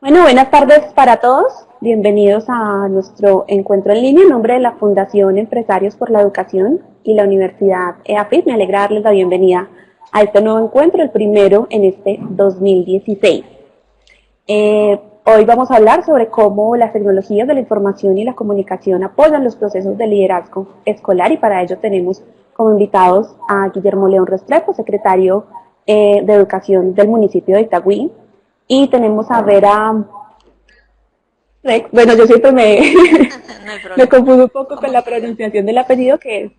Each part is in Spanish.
Bueno, buenas tardes para todos. Bienvenidos a nuestro encuentro en línea en nombre de la Fundación Empresarios por la Educación y la Universidad EAFIT. Me alegra darles la bienvenida a este nuevo encuentro, el primero en este 2016. Hoy vamos a hablar sobre cómo las tecnologías de la información y la comunicación apoyan los procesos de liderazgo escolar y para ello tenemos como invitados a Guillermo León Restrepo, secretario de Educación del municipio de Itagüí, y tenemos a Vera Rex. Bueno, yo siempre No hay me problema. confundo un poco con ¿Cómo? la pronunciación del apellido que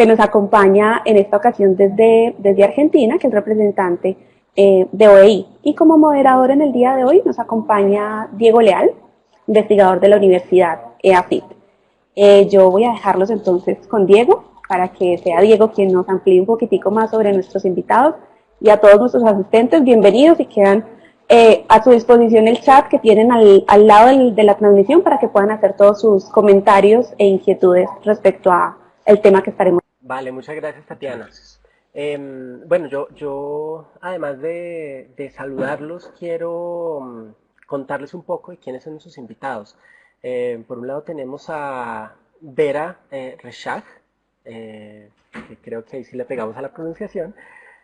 nos acompaña en esta ocasión desde Argentina, que es representante de OEI. Y como moderador en el día de hoy nos acompaña Diego Leal, investigador de la Universidad EAFIT. Yo voy a dejarlos entonces con Diego para que sea Diego quien nos amplíe un poquitico más sobre nuestros invitados y a todos nuestros asistentes, bienvenidos y quedan a su disposición el chat que tienen al lado de la transmisión para que puedan hacer todos sus comentarios e inquietudes respecto a el tema que estaremos. Vale, muchas gracias, Tatiana. Bueno, yo además de saludarlos, quiero contarles un poco de quiénes son nuestros invitados. Por un lado tenemos a Vera Reshach, que creo que ahí sí le pegamos a la pronunciación.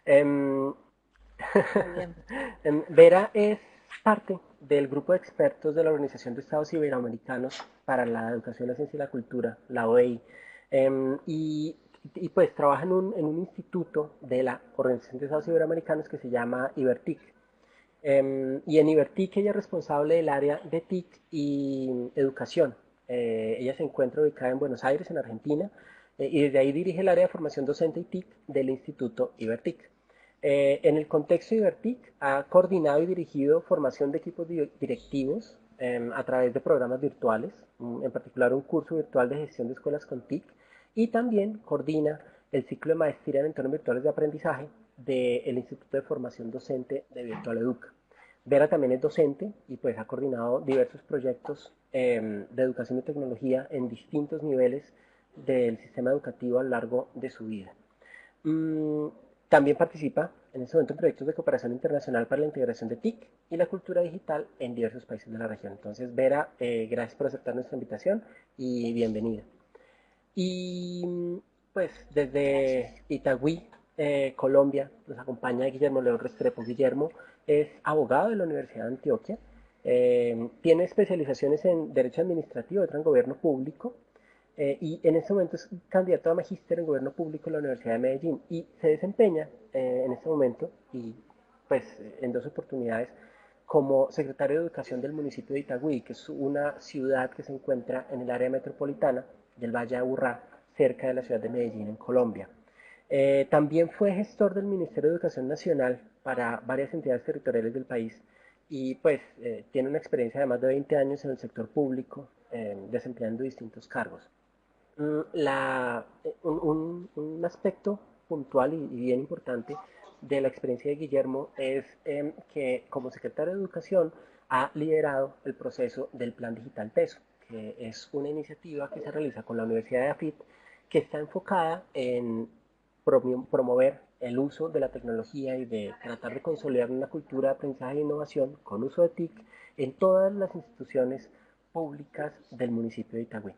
Em, Muy bien. Vera es parte del grupo de expertos de la Organización de Estados Iberoamericanos para la Educación, la Ciencia y la Cultura, la OEI, y pues trabaja en un instituto de la Organización de Estados Iberoamericanos que se llama IBERTIC. Y en IBERTIC ella es responsable del área de TIC y educación. Ella se encuentra ubicada en Buenos Aires, en Argentina, y desde ahí dirige el área de formación docente y TIC del Instituto IBERTIC. En el contexto de IBERTIC ha coordinado y dirigido formación de equipos directivos a través de programas virtuales, en particular un curso virtual de gestión de escuelas con TIC, y también coordina el ciclo de maestría en entornos virtuales de aprendizaje del Instituto de Formación Docente de Virtual Educa. Vera también es docente y pues ha coordinado diversos proyectos de educación y tecnología en distintos niveles del sistema educativo a lo largo de su vida. Mm, También participa en este momento en proyectos de cooperación internacional para la integración de TIC y la cultura digital en diversos países de la región. Entonces, Vera, gracias por aceptar nuestra invitación y bienvenida. Y pues desde Itagüí, Colombia, nos acompaña Guillermo León Restrepo. Guillermo es abogado de la Universidad de Antioquia, tiene especializaciones en Derecho Administrativo, otra en Gobierno Público, y en este momento es candidato a magíster en Gobierno Público en la Universidad de Medellín y se desempeña en este momento y pues en dos oportunidades como secretario de Educación del municipio de Itagüí, que es una ciudad que se encuentra en el área metropolitana del Valle de Aburrá, cerca de la ciudad de Medellín, en Colombia. También fue gestor del Ministerio de Educación Nacional para varias entidades territoriales del país y pues tiene una experiencia de más de 20 años en el sector público, desempeñando distintos cargos. Un aspecto puntual y bien importante de la experiencia de Guillermo es que como secretario de Educación ha liderado el proceso del Plan Digital TESO, que es una iniciativa que se realiza con la Universidad de AFIT que está enfocada en promover el uso de la tecnología y de tratar de consolidar una cultura de aprendizaje e innovación con uso de TIC en todas las instituciones públicas del municipio de Itagüí.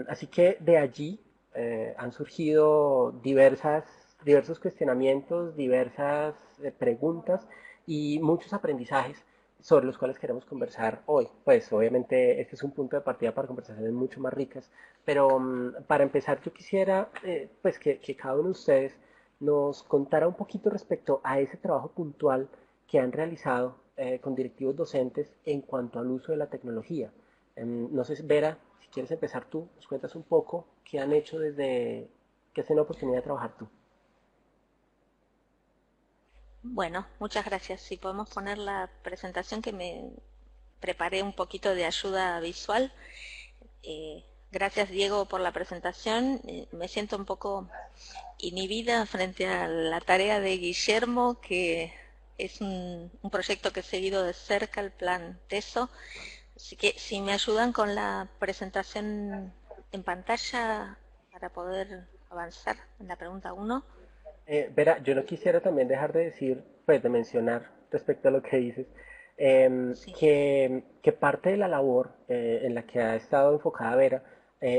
Así que de allí han surgido diversos cuestionamientos, diversas preguntas y muchos aprendizajes sobre los cuales queremos conversar hoy. Pues obviamente este es un punto de partida para conversaciones mucho más ricas, pero para empezar yo quisiera pues que cada uno de ustedes nos contara un poquito respecto a ese trabajo puntual que han realizado con directivos docentes en cuanto al uso de la tecnología. No sé, Vera, si quieres empezar tú, nos cuentas un poco qué han hecho desde que has tenido la oportunidad de trabajar tú. Bueno, muchas gracias. Si podemos poner la presentación que me preparé un poquito de ayuda visual. Gracias, Diego, por la presentación. Me siento un poco inhibida frente a la tarea de Guillermo, que es un proyecto que he seguido de cerca, el plan TESO. Así que si me ayudan con la presentación en pantalla para poder avanzar en la pregunta 1. Vera, yo no quisiera también dejar de decir, pues de mencionar respecto a lo que dices, Sí. que parte de la labor en la que ha estado enfocada Vera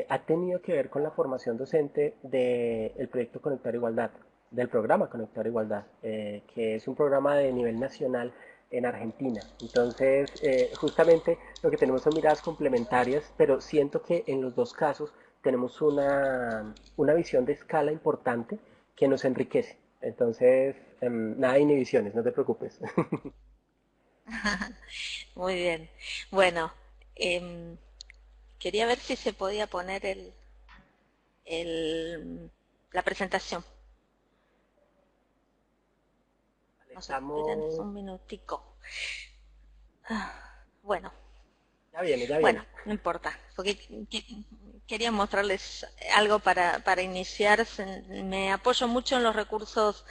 ha tenido que ver con la formación docente del proyecto Conectar Igualdad, del programa Conectar Igualdad, que es un programa de nivel nacional en Argentina. Entonces, justamente lo que tenemos son miradas complementarias, pero siento que en los dos casos tenemos una visión de escala importante que nos enriquece. Entonces, nada de inhibiciones, no te preocupes. Muy bien. Bueno, em, quería ver si se podía poner la presentación. Nos esperan Estamos... un minutico. Bueno, Ya viene, ya viene. bueno, no importa, porque quería mostrarles algo para iniciar. Me apoyo mucho en los recursos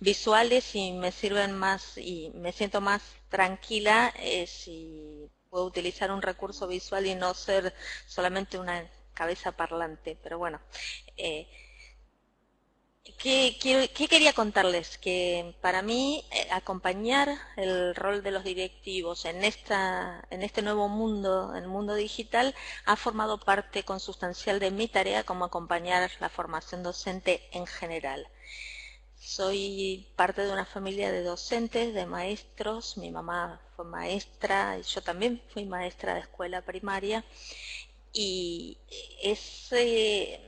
visuales y me sirven más y me siento más tranquila si puedo utilizar un recurso visual y no ser solamente una cabeza parlante. Pero bueno, eh, ¿qué quería contarles? Que para mí acompañar el rol de los directivos en este nuevo mundo, en el mundo digital, ha formado parte consustancial de mi tarea como acompañar la formación docente en general. Soy parte de una familia de docentes, de maestros. Mi mamá fue maestra y yo también fui maestra de escuela primaria. Y ese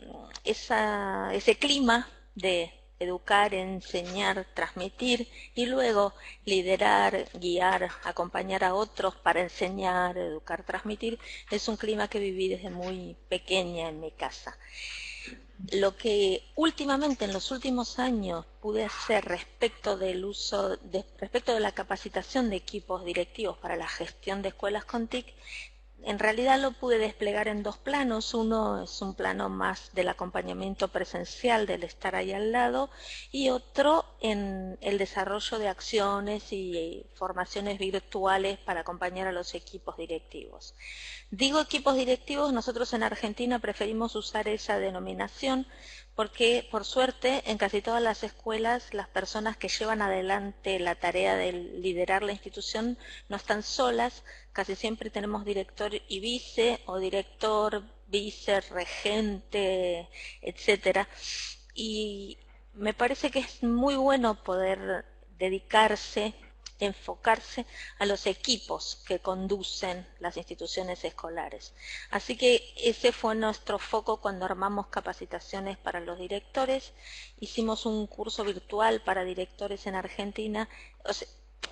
clima de educar, enseñar, transmitir y luego liderar, guiar, acompañar a otros para enseñar, educar, transmitir, es un clima que viví desde muy pequeña en mi casa. Lo que últimamente, en los últimos años, pude hacer respecto de la capacitación de equipos directivos para la gestión de escuelas con TIC, en realidad lo pude desplegar en dos planos. Uno es un plano más del acompañamiento presencial, del estar ahí al lado, y otro en el desarrollo de acciones y formaciones virtuales para acompañar a los equipos directivos. Digo equipos directivos, nosotros en Argentina preferimos usar esa denominación porque, por suerte, en casi todas las escuelas las personas que llevan adelante la tarea de liderar la institución no están solas. Casi siempre tenemos director y vice, o director, vice, regente, etcétera. Y me parece que es muy bueno poder dedicarse, enfocarse a los equipos que conducen las instituciones escolares. Así que ese fue nuestro foco cuando armamos capacitaciones para los directores. Hicimos un curso virtual para directores en Argentina. O sea,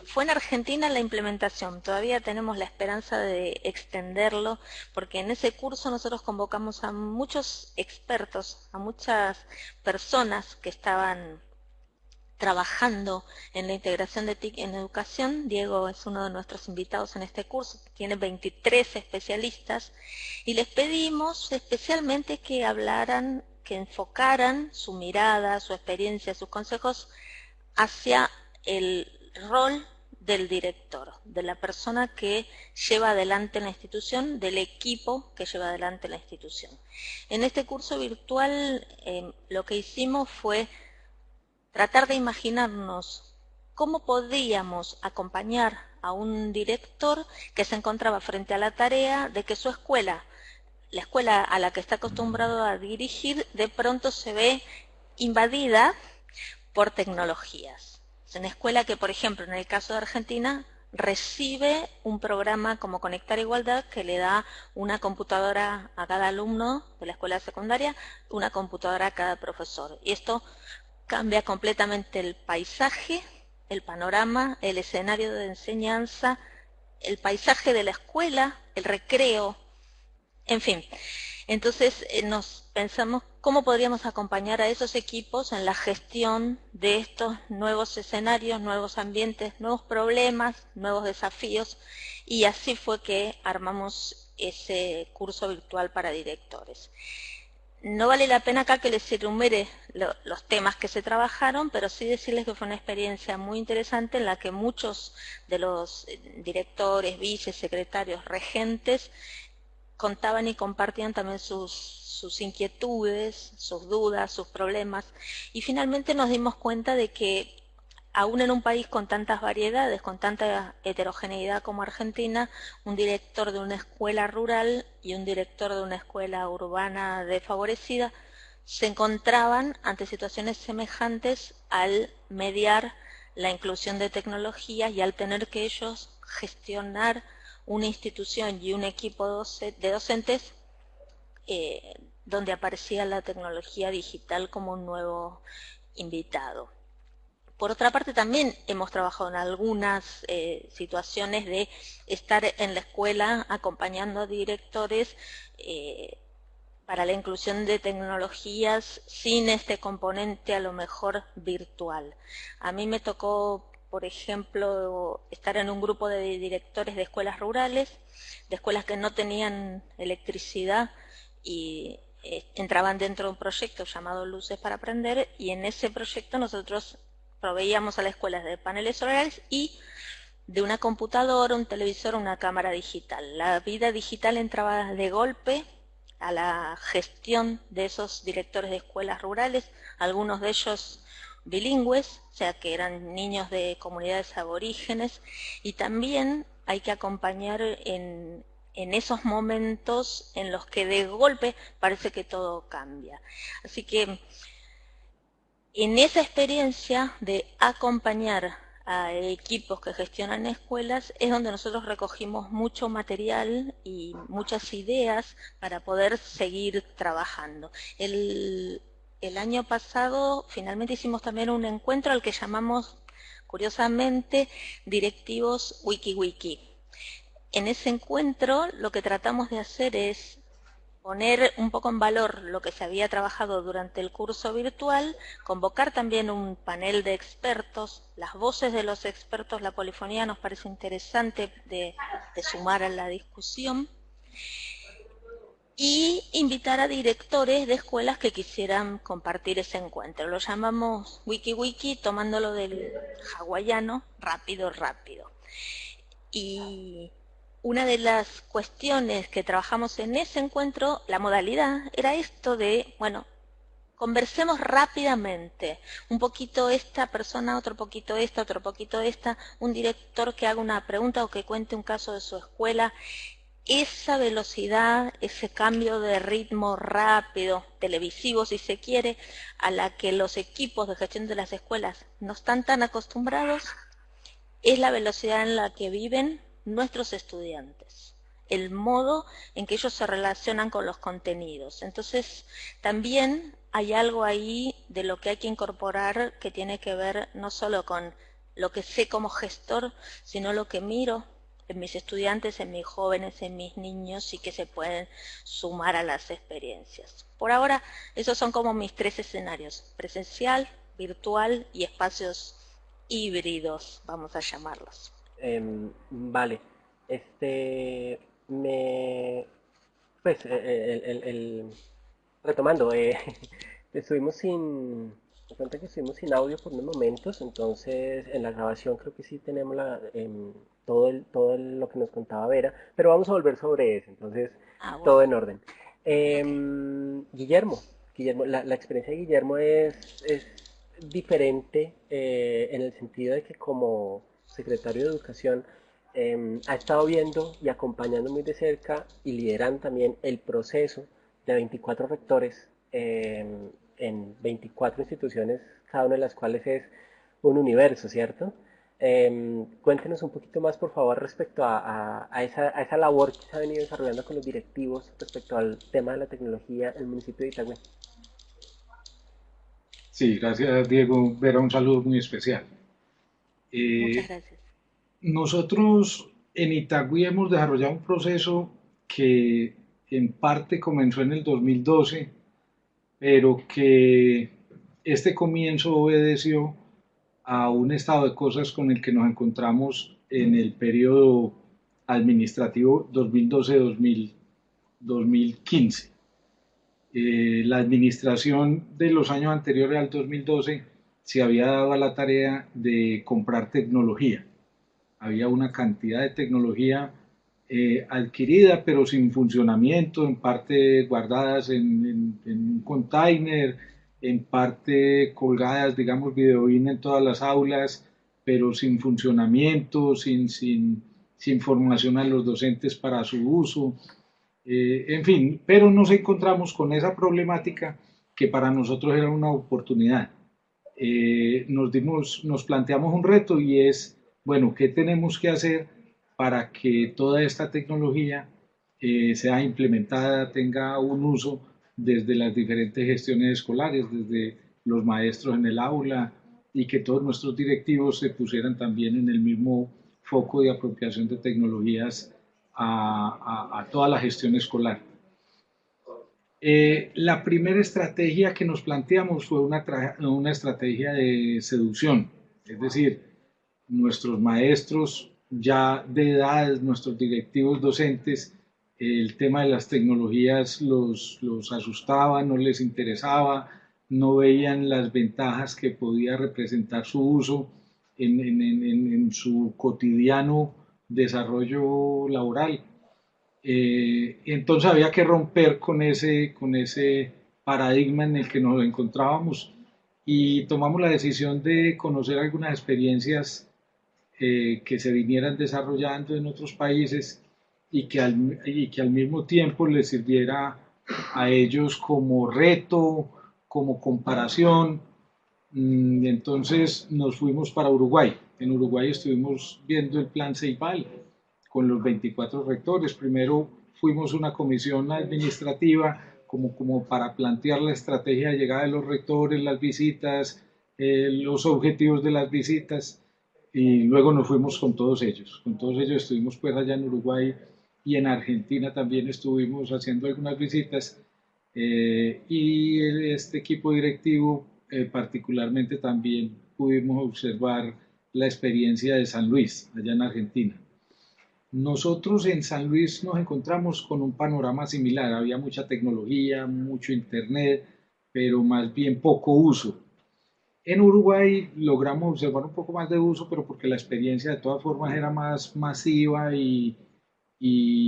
fue en Argentina la implementación, todavía tenemos la esperanza de extenderlo, porque en ese curso nosotros convocamos a muchos expertos, a muchas personas que estaban trabajando en la integración de TIC en educación. Diego es uno de nuestros invitados en este curso, tiene 23 especialistas, y les pedimos especialmente que hablaran, que enfocaran su mirada, su experiencia, sus consejos hacia el rol del director, de la persona que lleva adelante la institución, del equipo que lleva adelante la institución. En este curso virtual lo que hicimos fue tratar de imaginarnos cómo podíamos acompañar a un director que se encontraba frente a la tarea de que su escuela, la escuela a la que está acostumbrado a dirigir, de pronto se ve invadida por tecnologías. Es una escuela que, por ejemplo, en el caso de Argentina, recibe un programa como Conectar Igualdad que le da una computadora a cada alumno de la escuela secundaria, una computadora a cada profesor. Y esto cambia completamente el paisaje, el panorama, el escenario de enseñanza, el paisaje de la escuela, el recreo, en fin. Entonces nos pensamos cómo podríamos acompañar a esos equipos en la gestión de estos nuevos escenarios, nuevos ambientes, nuevos problemas, nuevos desafíos, y así fue que armamos ese curso virtual para directores. No vale la pena acá que les enumere los temas que se trabajaron, pero sí decirles que fue una experiencia muy interesante en la que muchos de los directores, vicesecretarios, regentes contaban y compartían también sus inquietudes, sus dudas, sus problemas, y finalmente nos dimos cuenta de que aún en un país con tantas variedades, con tanta heterogeneidad como Argentina, un director de una escuela rural y un director de una escuela urbana desfavorecida se encontraban ante situaciones semejantes al mediar la inclusión de tecnologías y al tener que ellos gestionar una institución y un equipo de docentes donde aparecía la tecnología digital como un nuevo invitado. Por otra parte, también hemos trabajado en algunas situaciones de estar en la escuela acompañando a directores para la inclusión de tecnologías sin este componente a lo mejor virtual. A mí me tocó, por ejemplo, estar en un grupo de directores de escuelas rurales, de escuelas que no tenían electricidad y entraban dentro de un proyecto llamado Luces para Aprender, y en ese proyecto nosotros proveíamos a las escuelas de paneles solares y de una computadora, un televisor, una cámara digital. La vida digital entraba de golpe a la gestión de esos directores de escuelas rurales, algunos de ellos bilingües, o sea que eran niños de comunidades aborígenes, y también hay que acompañar en esos momentos en los que de golpe parece que todo cambia. Así que en esa experiencia de acompañar a equipos que gestionan escuelas es donde nosotros recogimos mucho material y muchas ideas para poder seguir trabajando. El año pasado finalmente hicimos también un encuentro al que llamamos, curiosamente, directivos WikiWiki. En ese encuentro lo que tratamos de hacer es poner un poco en valor lo que se había trabajado durante el curso virtual, convocar también un panel de expertos, las voces de los expertos, la polifonía nos parece interesante de sumar a la discusión, y invitar a directores de escuelas que quisieran compartir ese encuentro. Lo llamamos WikiWiki, tomándolo del hawaiano, rápido, rápido. Y una de las cuestiones que trabajamos en ese encuentro, la modalidad, era esto de, bueno, conversemos rápidamente, un poquito esta persona, otro poquito esta, otro poquito esta, un director que haga una pregunta o que cuente un caso de su escuela. Esa velocidad, ese cambio de ritmo rápido, televisivo si se quiere, a la que los equipos de gestión de las escuelas no están tan acostumbrados, es la velocidad en la que viven nuestros estudiantes, el modo en que ellos se relacionan con los contenidos. Entonces, también hay algo ahí de lo que hay que incorporar que tiene que ver no solo con lo que sé como gestor, sino lo que miro en mis estudiantes, en mis jóvenes, en mis niños, y que se pueden sumar a las experiencias. Por ahora, esos son como mis 3 escenarios: presencial, virtual y espacios híbridos, vamos a llamarlos. Vale, este, me, pues, retomando, estuvimos sin, me cuenta que estuvimos sin audio por unos momentos, entonces en la grabación creo que sí tenemos lo que nos contaba Vera, pero vamos a volver sobre eso, entonces Bueno, todo en orden. okay. Guillermo, la experiencia de Guillermo es diferente en el sentido de que como secretario de Educación ha estado viendo y acompañando muy de cerca y liderando también el proceso de 24 rectores en 24 instituciones, cada una de las cuales es un universo, ¿cierto? Cuéntenos un poquito más, por favor, respecto a esa labor que se ha venido desarrollando con los directivos respecto al tema de la tecnología en el municipio de Itagüí. Sí, gracias Diego. Vera, un saludo muy especial. Muchas Eh, gracias. Nosotros en Itagüí hemos desarrollado un proceso que en parte comenzó en el 2012, pero que este comienzo obedeció a un estado de cosas con el que nos encontramos en el periodo administrativo 2012-2015. La administración de los años anteriores al 2012 se había dado a la tarea de comprar tecnología. Había una cantidad de tecnología adquirida, pero sin funcionamiento, en parte guardadas en un container, en parte colgadas, digamos, videoín en todas las aulas, pero sin funcionamiento, sin formación a los docentes para su uso. En fin, pero nos encontramos con esa problemática que para nosotros era una oportunidad. Nos planteamos un reto y es, bueno, ¿qué tenemos que hacer para que toda esta tecnología sea implementada, tenga un uso desde las diferentes gestiones escolares, desde los maestros en el aula y que todos nuestros directivos se pusieran también en el mismo foco de apropiación de tecnologías a toda la gestión escolar? La primera estrategia que nos planteamos fue una estrategia de seducción, es decir, nuestros maestros ya de edad, nuestros directivos docentes, el tema de las tecnologías los asustaba, no les interesaba, no veían las ventajas que podía representar su uso en su cotidiano desarrollo laboral. Entonces había que romper con ese paradigma en el que nos encontrábamos y tomamos la decisión de conocer algunas experiencias que se vinieran desarrollando en otros países y que al mismo tiempo les sirviera a ellos como reto, como comparación. Entonces nos fuimos para Uruguay. En Uruguay estuvimos viendo el plan Ceibal con los 24 rectores. Primero fuimos una comisión administrativa como para plantear la estrategia de llegada de los rectores, las visitas, los objetivos de las visitas, y luego nos fuimos con todos ellos. Con todos ellos estuvimos pues allá en Uruguay y en Argentina también estuvimos haciendo algunas visitas, y este equipo directivo particularmente también pudimos observar la experiencia de San Luis, allá en Argentina. Nosotros en San Luis nos encontramos con un panorama similar, había mucha tecnología, mucho internet, pero más bien poco uso. En Uruguay logramos observar un poco más de uso, pero porque la experiencia de todas formas era más masiva y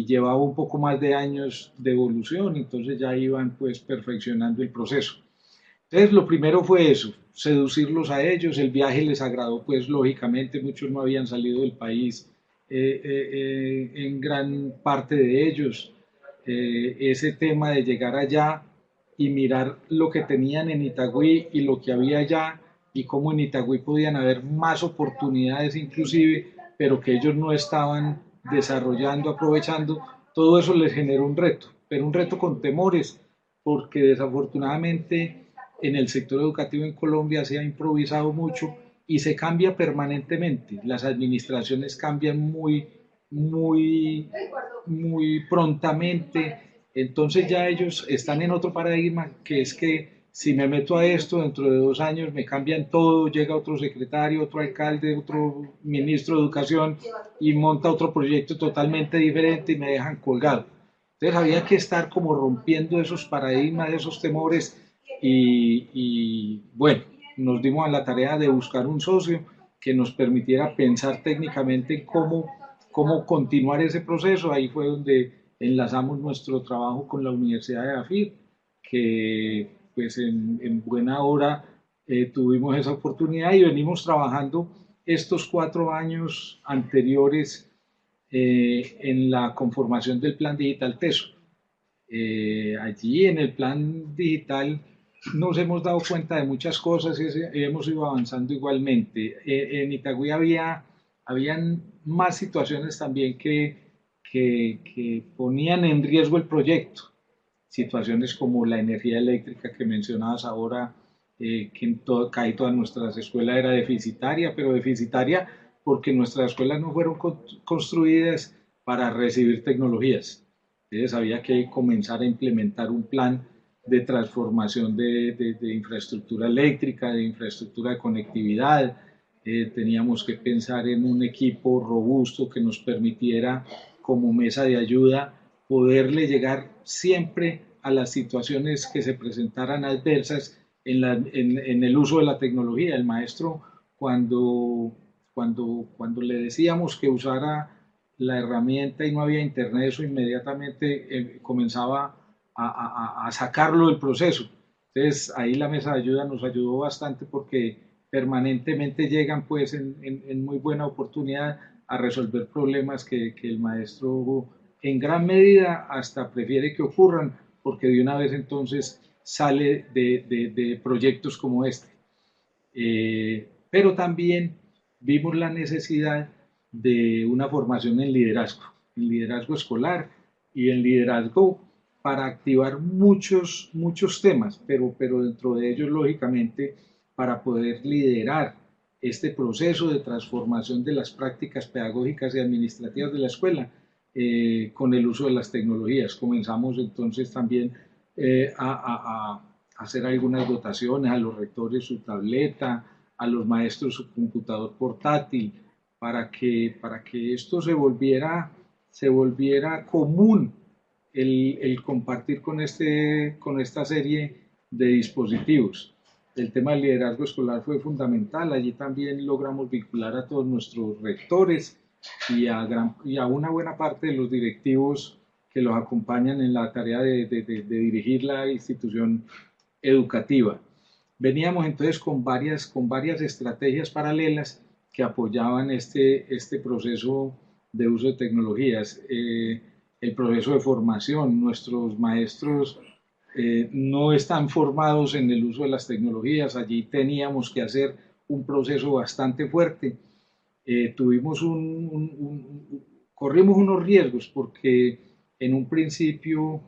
llevaba un poco más de años de evolución, entonces ya iban pues perfeccionando el proceso. Entonces lo primero fue eso, seducirlos a ellos, el viaje les agradó pues lógicamente, muchos no habían salido del país, en gran parte de ellos, ese tema de llegar allá y mirar lo que tenían en Itagüí y lo que había allá y cómo en Itagüí podían haber más oportunidades inclusive, pero que ellos no estaban desarrollando, aprovechando, todo eso les generó un reto, pero un reto con temores, porque desafortunadamente en el sector educativo en Colombia se ha improvisado mucho y se cambia permanentemente. Las administraciones cambian muy prontamente. Entonces ya ellos están en otro paradigma, que es que si me meto a esto, dentro de 2 años me cambian todo, llega otro secretario, otro alcalde, otro ministro de educación y monta otro proyecto totalmente diferente y me dejan colgado. Entonces había que estar como rompiendo esos paradigmas, esos temores bueno, nos dimos a la tarea de buscar un socio que nos permitiera pensar técnicamente en cómo continuar ese proceso. Ahí fue donde enlazamos nuestro trabajo con la Universidad de AFID, que pues en buena hora tuvimos esa oportunidad y venimos trabajando estos 4 años anteriores en la conformación del Plan Digital TESO. Allí en el Plan Digital nos hemos dado cuenta de muchas cosas y hemos ido avanzando igualmente. En Itagüí habían más situaciones también que ponían en riesgo el proyecto. Situaciones como la energía eléctrica que mencionabas ahora, que casi todas nuestras escuelas era deficitaria, pero deficitaria porque nuestras escuelas no fueron construidas para recibir tecnologías. Entonces había que comenzar a implementar un plan de transformación de infraestructura eléctrica, de infraestructura de conectividad. Teníamos que pensar en un equipo robusto que nos permitiera, como mesa de ayuda, poderle llegar siempre a las situaciones que se presentaran adversas en el uso de la tecnología. El maestro, cuando le decíamos que usara la herramienta y no había internet, eso inmediatamente comenzaba a sacarlo del proceso. Entonces ahí la mesa de ayuda nos ayudó bastante porque permanentemente llegan pues en muy buena oportunidad a resolver problemas que el maestro en gran medida hasta prefiere que ocurran porque de una vez entonces sale de proyectos como este. Pero también vimos la necesidad de una formación en liderazgo escolar y en liderazgo para activar muchos temas, pero dentro de ellos, lógicamente, para poder liderar este proceso de transformación de las prácticas pedagógicas y administrativas de la escuela con el uso de las tecnologías. Comenzamos entonces también a hacer algunas dotaciones a los rectores su tableta, a los maestros su computador portátil, para que esto se volviera común el compartir con esta serie de dispositivos. El tema del liderazgo escolar fue fundamental, allí también logramos vincular a todos nuestros rectores y a una buena parte de los directivos que los acompañan en la tarea de dirigir la institución educativa. Veníamos entonces con varias estrategias paralelas que apoyaban este proceso de uso de tecnologías. El proceso de formación, nuestros maestros no están formados en el uso de las tecnologías, allí teníamos que hacer un proceso bastante fuerte. Corrimos unos riesgos porque en un principio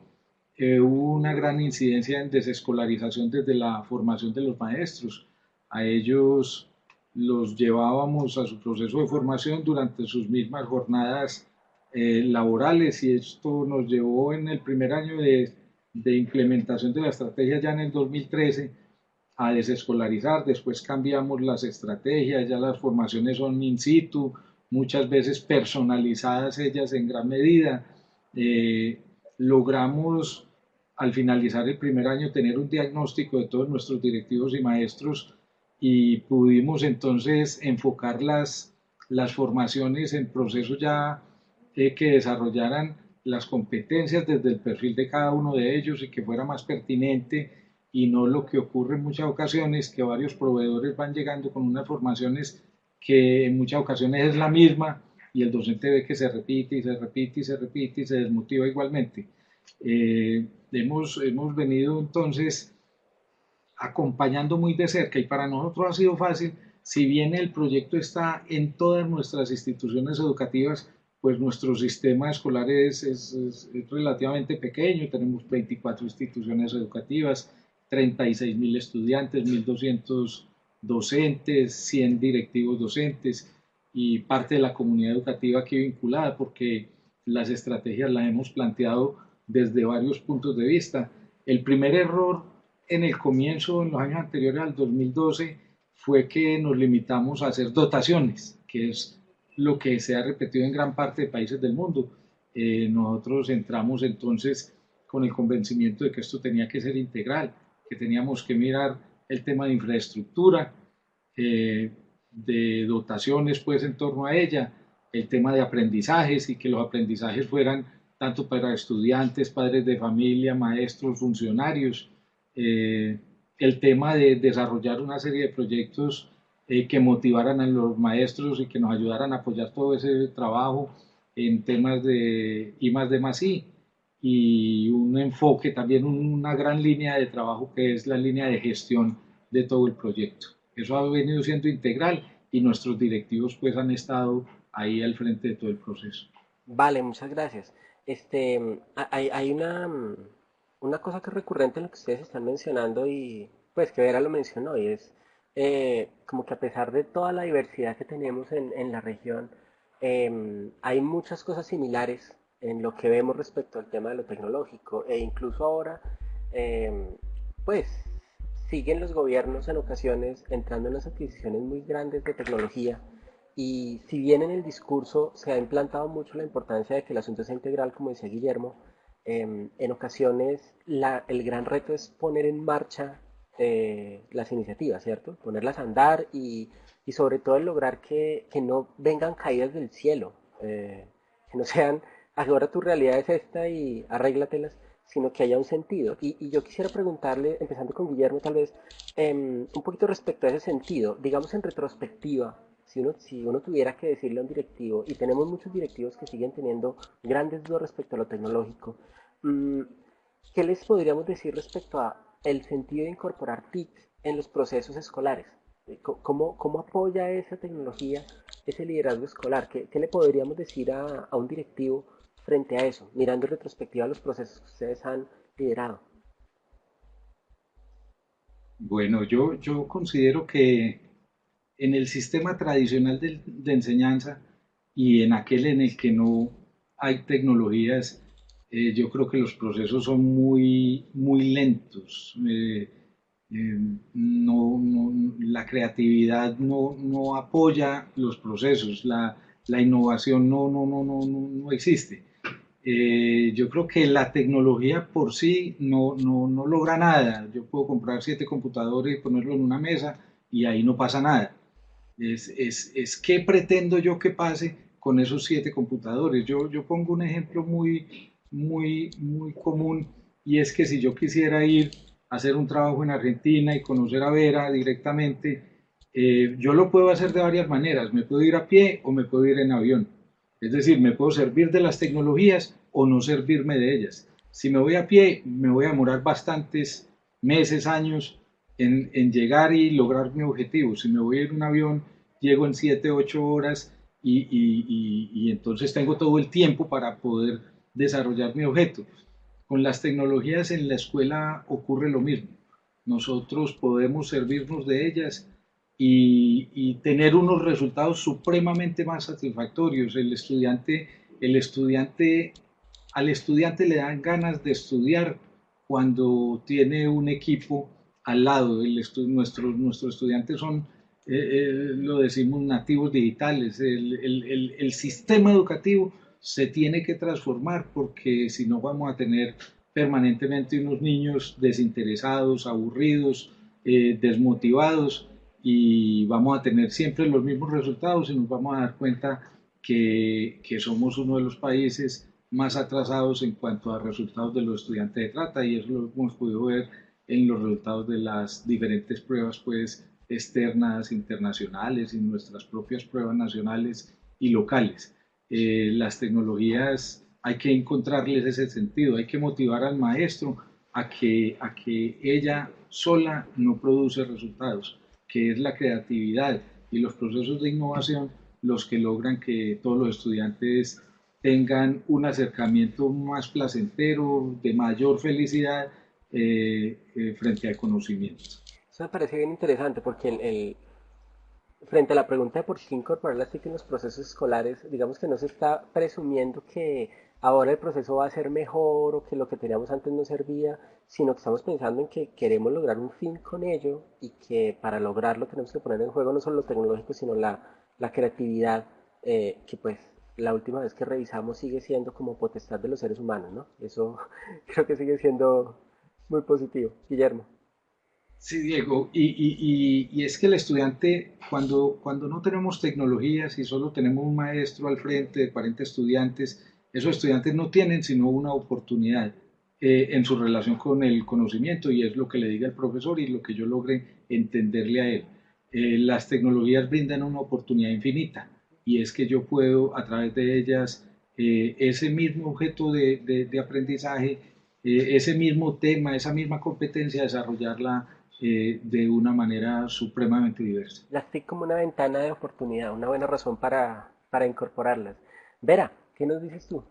hubo una gran incidencia en desescolarización desde la formación de los maestros. A ellos los llevábamos a su proceso de formación durante sus mismas jornadas laborales y esto nos llevó en el primer año de implementación de la estrategia ya en el 2013 a desescolarizar, después cambiamos las estrategias, ya las formaciones son in situ, muchas veces personalizadas ellas en gran medida. Logramos al finalizar el primer año tener un diagnóstico de todos nuestros directivos y maestros y pudimos entonces enfocar las formaciones en procesos ya que desarrollaran las competencias desde el perfil de cada uno de ellos y que fuera más pertinente y no lo que ocurre en muchas ocasiones, que varios proveedores van llegando con unas formaciones que en muchas ocasiones es la misma y el docente ve que se repite y se repite y se repite y se desmotiva igualmente. Hemos venido entonces acompañando muy de cerca y para nosotros ha sido fácil, si bien el proyecto está en todas nuestras instituciones educativas, pues nuestro sistema escolar es relativamente pequeño, tenemos 24 instituciones educativas, 36.000 estudiantes, 1.200 docentes, 100 directivos docentes y parte de la comunidad educativa aquí vinculada, porque las estrategias las hemos planteado desde varios puntos de vista. El primer error en el comienzo, en los años anteriores al 2012, fue que nos limitamos a hacer dotaciones, que es lo que se ha repetido en gran parte de países del mundo. Nosotros entramos entonces con el convencimiento de que esto tenía que ser integral, que teníamos que mirar el tema de infraestructura, de dotaciones pues en torno a ella, el tema de aprendizajes y que los aprendizajes fueran tanto para estudiantes, padres de familia, maestros, funcionarios, el tema de desarrollar una serie de proyectos que motivaran a los maestros y que nos ayudaran a apoyar todo ese trabajo en temas de I más D más I y un enfoque, también una gran línea de trabajo que es la línea de gestión de todo el proyecto. Eso ha venido siendo integral y nuestros directivos pues han estado ahí al frente de todo el proceso. Vale, muchas gracias. Hay una cosa que es recurrente en lo que ustedes están mencionando y pues que Vera lo mencionó y es como que a pesar de toda la diversidad que tenemos en la región, hay muchas cosas similares en lo que vemos respecto al tema de lo tecnológico e incluso ahora em, pues siguen los gobiernos en ocasiones entrando en unas adquisiciones muy grandes de tecnología y si bien en el discurso se ha implantado mucho la importancia de que el asunto sea integral, como decía Guillermo, en ocasiones el gran reto es poner en marcha las iniciativas, ¿cierto? Ponerlas a andar y sobre todo el lograr que no vengan caídas del cielo, que no sean, ahora tu realidad es esta y arréglatelas, sino que haya un sentido. Y yo quisiera preguntarle, empezando con Guillermo tal vez, un poquito respecto a ese sentido, digamos en retrospectiva, si uno tuviera que decirle a un directivo, y tenemos muchos directivos que siguen teniendo grandes dudas respecto a lo tecnológico, mm, ¿qué les podríamos decir respecto a el sentido de incorporar TIC en los procesos escolares? ¿Cómo apoya esa tecnología ese liderazgo escolar? ¿Qué le podríamos decir a un directivo frente a eso, mirando en retrospectiva los procesos que ustedes han liderado? Bueno, yo considero que en el sistema tradicional de enseñanza y en aquel en el que no hay tecnologías, yo creo que los procesos son muy lentos. La creatividad no apoya los procesos, la innovación no existe. Yo creo que la tecnología por sí no logra nada. Yo puedo comprar 7 computadores y ponerlo en una mesa y ahí no pasa nada. Es qué pretendo yo que pase con esos 7 computadores. Yo pongo un ejemplo muy común, y es que si yo quisiera ir a hacer un trabajo en Argentina y conocer a Vera directamente, yo lo puedo hacer de varias maneras. Me puedo ir a pie o me puedo ir en avión. Es decir, me puedo servir de las tecnologías o no servirme de ellas. Si me voy a pie, me voy a demorar bastantes meses, años en llegar y lograr mi objetivo. Si me voy en un avión, llego en 7, 8 horas y entonces tengo todo el tiempo para poder desarrollar mi objeto. Con las tecnologías en la escuela ocurre lo mismo. Nosotros podemos servirnos de ellas y tener unos resultados supremamente más satisfactorios. Al estudiante le dan ganas de estudiar cuando tiene un equipo al lado. Nuestros estudiantes son, lo decimos, nativos digitales. El sistema educativo se tiene que transformar, porque si no vamos a tener permanentemente unos niños desinteresados, aburridos, desmotivados, y vamos a tener siempre los mismos resultados y nos vamos a dar cuenta que somos uno de los países más atrasados en cuanto a resultados de los estudiantes de trata, y eso lo hemos podido ver en los resultados de las diferentes pruebas pues externas, internacionales, y nuestras propias pruebas nacionales y locales. Las tecnologías hay que encontrarles ese sentido, hay que motivar al maestro a que ella sola no produce resultados, que es la creatividad y los procesos de innovación los que logran que todos los estudiantes tengan un acercamiento más placentero, de mayor felicidad, frente al conocimiento. Eso me parece bien interesante porque frente a la pregunta de por qué incorporar las TIC en los procesos escolares, digamos que no se está presumiendo que ahora el proceso va a ser mejor o que lo que teníamos antes no servía, sino que estamos pensando en que queremos lograr un fin con ello y que para lograrlo tenemos que poner en juego no solo lo tecnológico, sino la creatividad, que pues la última vez que revisamos sigue siendo como potestad de los seres humanos, ¿no? Eso creo que sigue siendo muy positivo. Guillermo. Sí, Diego, y es que el estudiante, cuando no tenemos tecnologías y solo tenemos un maestro al frente de 40 estudiantes, esos estudiantes no tienen sino una oportunidad en su relación con el conocimiento, y es lo que le diga el profesor y lo que yo logre entenderle a él. Las tecnologías brindan una oportunidad infinita, y es que yo puedo a través de ellas, ese mismo objeto de aprendizaje, ese mismo tema, esa misma competencia, desarrollarla de una manera supremamente diversa. Las TIC como una ventana de oportunidad, una buena razón para incorporarlas. Vera, ¿qué nos dices tú?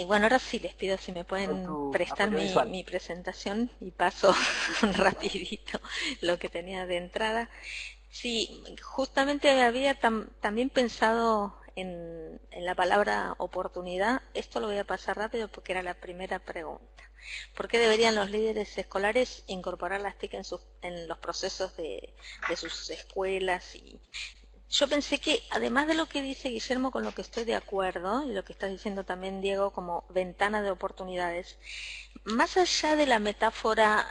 Bueno, ahora sí les pido si me Con pueden tu prestar apoyo visual. mi presentación y paso rapidito lo que tenía de entrada. Sí, justamente había también pensado en la palabra oportunidad. Esto lo voy a pasar rápido porque era la primera pregunta. ¿Por qué deberían los líderes escolares incorporar las TIC en los procesos de sus escuelas? Y yo pensé que, además de lo que dice Guillermo, con lo que estoy de acuerdo, y lo que estás diciendo también, Diego, como ventana de oportunidades, más allá de la metáfora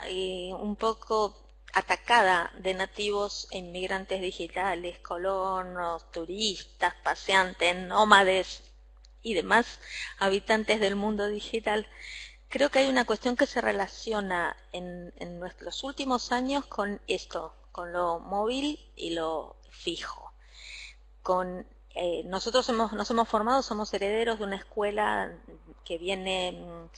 un poco atacada de nativos e inmigrantes digitales, colonos, turistas, paseantes, nómades y demás habitantes del mundo digital, creo que hay una cuestión que se relaciona en nuestros últimos años con esto, con lo móvil y lo fijo. Nosotros nos hemos formado, somos herederos de una escuela que viene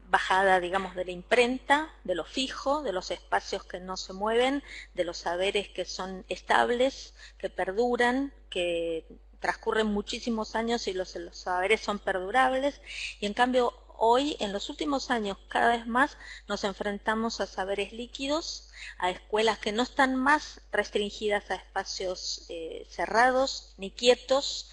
bajada, digamos, de la imprenta, de lo fijo, de los espacios que no se mueven, de los saberes que son estables, que perduran, que transcurren muchísimos años y los saberes son perdurables, y en cambio hoy, en los últimos años, cada vez más nos enfrentamos a saberes líquidos, a escuelas que no están más restringidas a espacios cerrados ni quietos,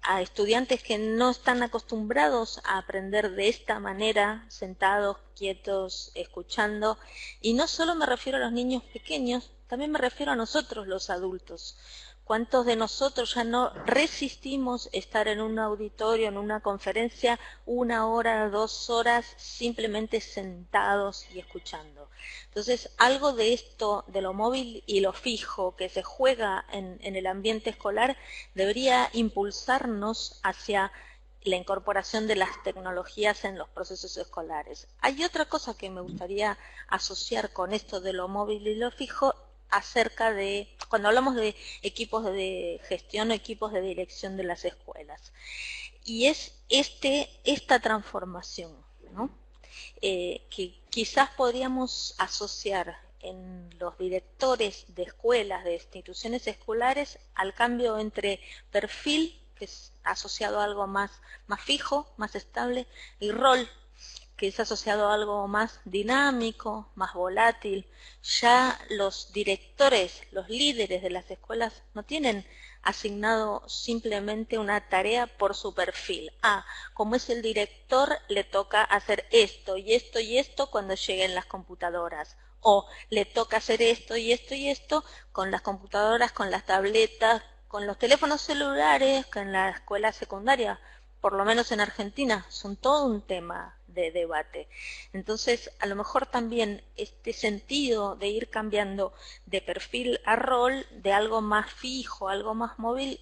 a estudiantes que no están acostumbrados a aprender de esta manera, sentados, quietos, escuchando. Y no solo me refiero a los niños pequeños, también me refiero a nosotros los adultos. ¿Cuántos de nosotros ya no resistimos estar en un auditorio, en una conferencia, 1 hora, 2 horas, simplemente sentados y escuchando? Entonces, algo de esto, de lo móvil y lo fijo que se juega en el ambiente escolar, debería impulsarnos hacia la incorporación de las tecnologías en los procesos escolares. Hay otra cosa que me gustaría asociar con esto de lo móvil y lo fijo, acerca de, cuando hablamos de equipos de gestión o equipos de dirección de las escuelas, y es esta transformación, ¿no? Que quizás podríamos asociar en los directores de escuelas, de instituciones escolares, al cambio entre perfil, que es asociado a algo más fijo, más estable, y rol, que es asociado a algo más dinámico, más volátil. Ya los directores, los líderes de las escuelas no tienen asignado simplemente una tarea por su perfil. Como es el director, le toca hacer esto y esto y esto cuando lleguen las computadoras. O le toca hacer esto y esto y esto con las computadoras, con las tabletas, con los teléfonos celulares, que en la escuela secundaria, por lo menos en Argentina, son todo un tema de debate. Entonces, a lo mejor también este sentido de ir cambiando de perfil a rol, de algo más fijo, algo más móvil,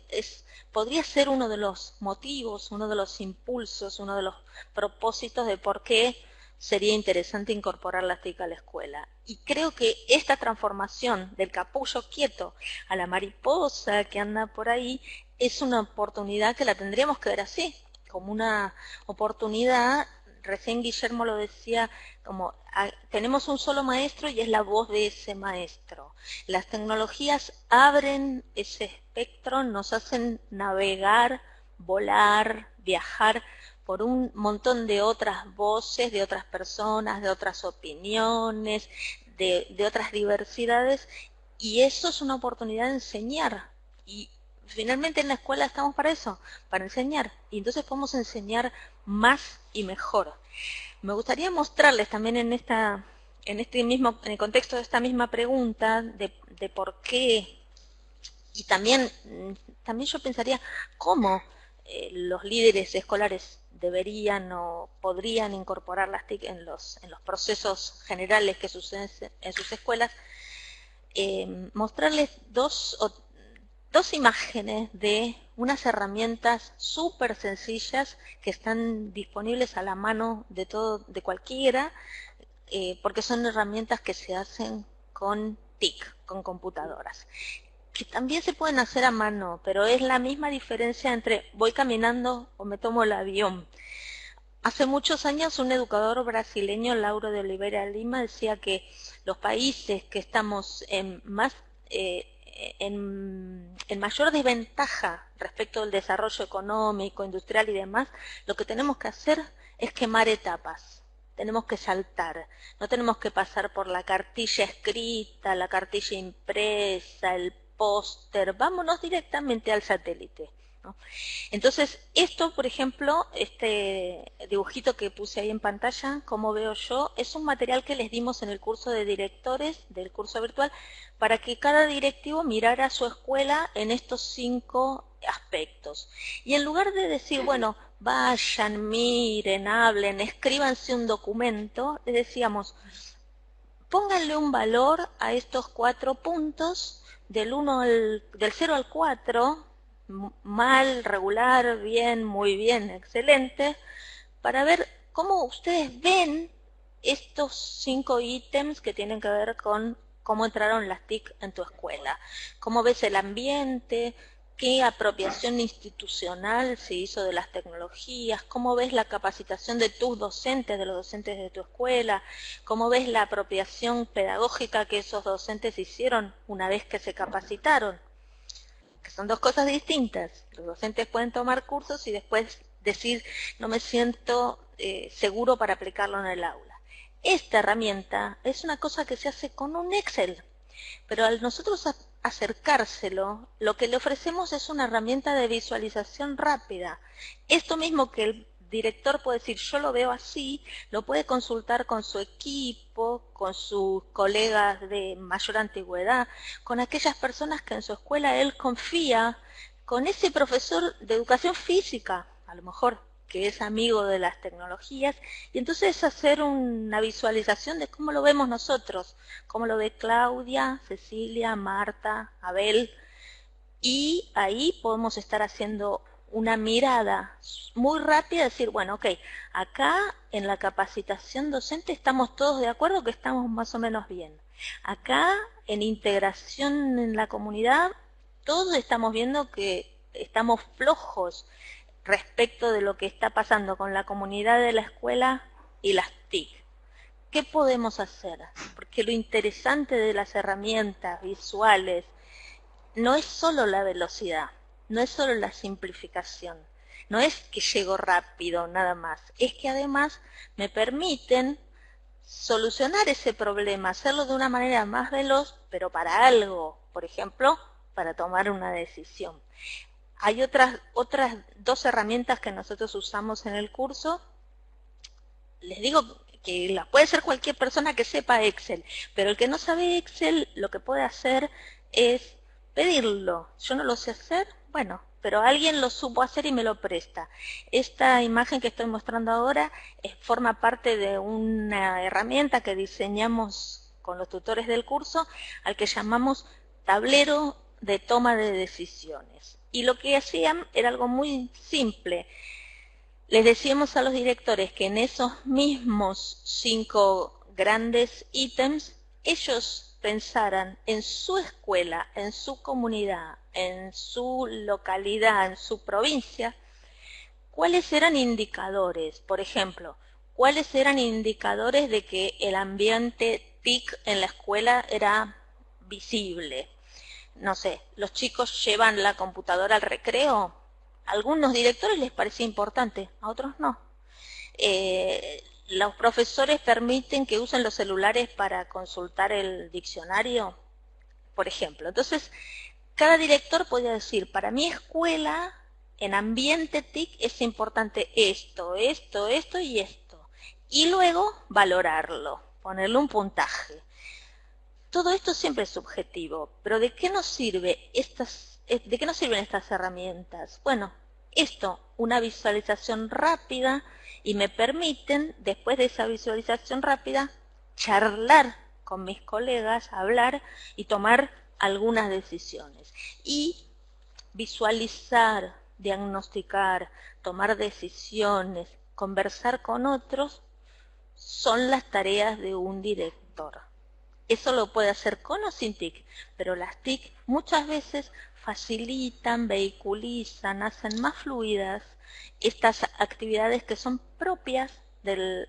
podría ser uno de los motivos, uno de los impulsos, uno de los propósitos de por qué sería interesante incorporar las TIC a la escuela. Y creo que esta transformación del capullo quieto a la mariposa que anda por ahí es una oportunidad que la tendríamos que ver así, como una oportunidad. Recién Guillermo lo decía, como tenemos un solo maestro y es la voz de ese maestro. Las tecnologías abren ese espectro, nos hacen navegar, volar, viajar por un montón de otras voces, de otras personas, de otras opiniones, de otras diversidades, y eso es una oportunidad de enseñar. Y finalmente en la escuela estamos para eso, para enseñar, y entonces podemos enseñar más y mejor. Me gustaría mostrarles también en el contexto de esta misma pregunta de por qué, y también yo pensaría cómo los líderes escolares deberían o podrían incorporar las TIC en los procesos generales que suceden en sus escuelas. Mostrarles dos imágenes de unas herramientas súper sencillas que están disponibles a la mano de cualquiera, porque son herramientas que se hacen con TIC, con computadoras, que también se pueden hacer a mano, pero es la misma diferencia entre voy caminando o me tomo el avión. Hace muchos años un educador brasileño, Lauro de Oliveira Lima, decía que los países que estamos en mayor desventaja respecto al desarrollo económico, industrial y demás, lo que tenemos que hacer es quemar etapas. Tenemos que saltar, no tenemos que pasar por la cartilla escrita, la cartilla impresa, el póster, vámonos directamente al satélite, ¿no? Entonces, esto, por ejemplo, este dibujito que puse ahí en pantalla, como veo yo, es un material que les dimos en el curso de directores del curso virtual para que cada directivo mirara su escuela en estos 5 aspectos. Y en lugar de decir, bueno, vayan, miren, hablen, escríbanse un documento, les decíamos, pónganle un valor a estos 4 puntos del 0 al 4, mal, regular, bien, muy bien, excelente, para ver cómo ustedes ven estos 5 ítems que tienen que ver con cómo entraron las TIC en tu escuela. Cómo ves el ambiente, qué apropiación institucional se hizo de las tecnologías, cómo ves la capacitación de tus docentes, de los docentes de tu escuela, cómo ves la apropiación pedagógica que esos docentes hicieron una vez que se capacitaron, que son dos cosas distintas. Los docentes pueden tomar cursos y después decir, no me siento seguro para aplicarlo en el aula. Esta herramienta es una cosa que se hace con un Excel, pero al nosotros acercárselo, lo que le ofrecemos es una herramienta de visualización rápida. Esto mismo que el director puede decir, yo lo veo así, lo puede consultar con su equipo, con sus colegas de mayor antigüedad, con aquellas personas que en su escuela él confía, con ese profesor de educación física, a lo mejor, que es amigo de las tecnologías, y entonces hacer una visualización de cómo lo vemos nosotros, cómo lo ve Claudia, Cecilia, Marta, Abel, y ahí podemos estar haciendo una mirada muy rápida, decir, bueno, ok, acá en la capacitación docente estamos todos de acuerdo que estamos más o menos bien. Acá en integración en la comunidad, todos estamos viendo que estamos flojos respecto de lo que está pasando con la comunidad de la escuela y las TIC. ¿Qué podemos hacer? Porque lo interesante de las herramientas visuales no es solo la velocidad, no es solo la simplificación, no es que llego rápido nada más, es que además me permiten solucionar ese problema, hacerlo de una manera más veloz, pero para algo, por ejemplo, para tomar una decisión. Hay otras 2 herramientas que nosotros usamos en el curso. Les digo que las puede ser cualquier persona que sepa Excel, pero el que no sabe Excel lo que puede hacer es pedirlo. Yo no lo sé hacer, bueno, pero alguien lo supo hacer y me lo presta. Esta imagen que estoy mostrando ahora forma parte de una herramienta que diseñamos con los tutores del curso, al que llamamos tablero de toma de decisiones. Y lo que hacían era algo muy simple. Les decíamos a los directores que en esos mismos 5 grandes ítems, ellos pensaran en su escuela, en su comunidad, en su localidad, en su provincia, cuáles eran indicadores. Por ejemplo, cuáles eran indicadores de que el ambiente TIC en la escuela era visible. No sé, los chicos llevan la computadora al recreo. A algunos directores les parecía importante, a otros no. Los profesores permiten que usen los celulares para consultar el diccionario, por ejemplo. Entonces, cada director podía decir, para mi escuela, en ambiente TIC es importante esto, esto, esto y esto. Y luego valorarlo, ponerle un puntaje. Todo esto siempre es subjetivo, pero ¿de qué nos sirven estas herramientas? Bueno, esto, una visualización rápida, y me permiten, después de esa visualización rápida, charlar con mis colegas, hablar y tomar algunas decisiones. Y visualizar, diagnosticar, tomar decisiones, conversar con otros, son las tareas de un director. Eso lo puede hacer con o sin TIC, pero las TIC muchas veces facilitan, vehiculizan, hacen más fluidas estas actividades que son propias del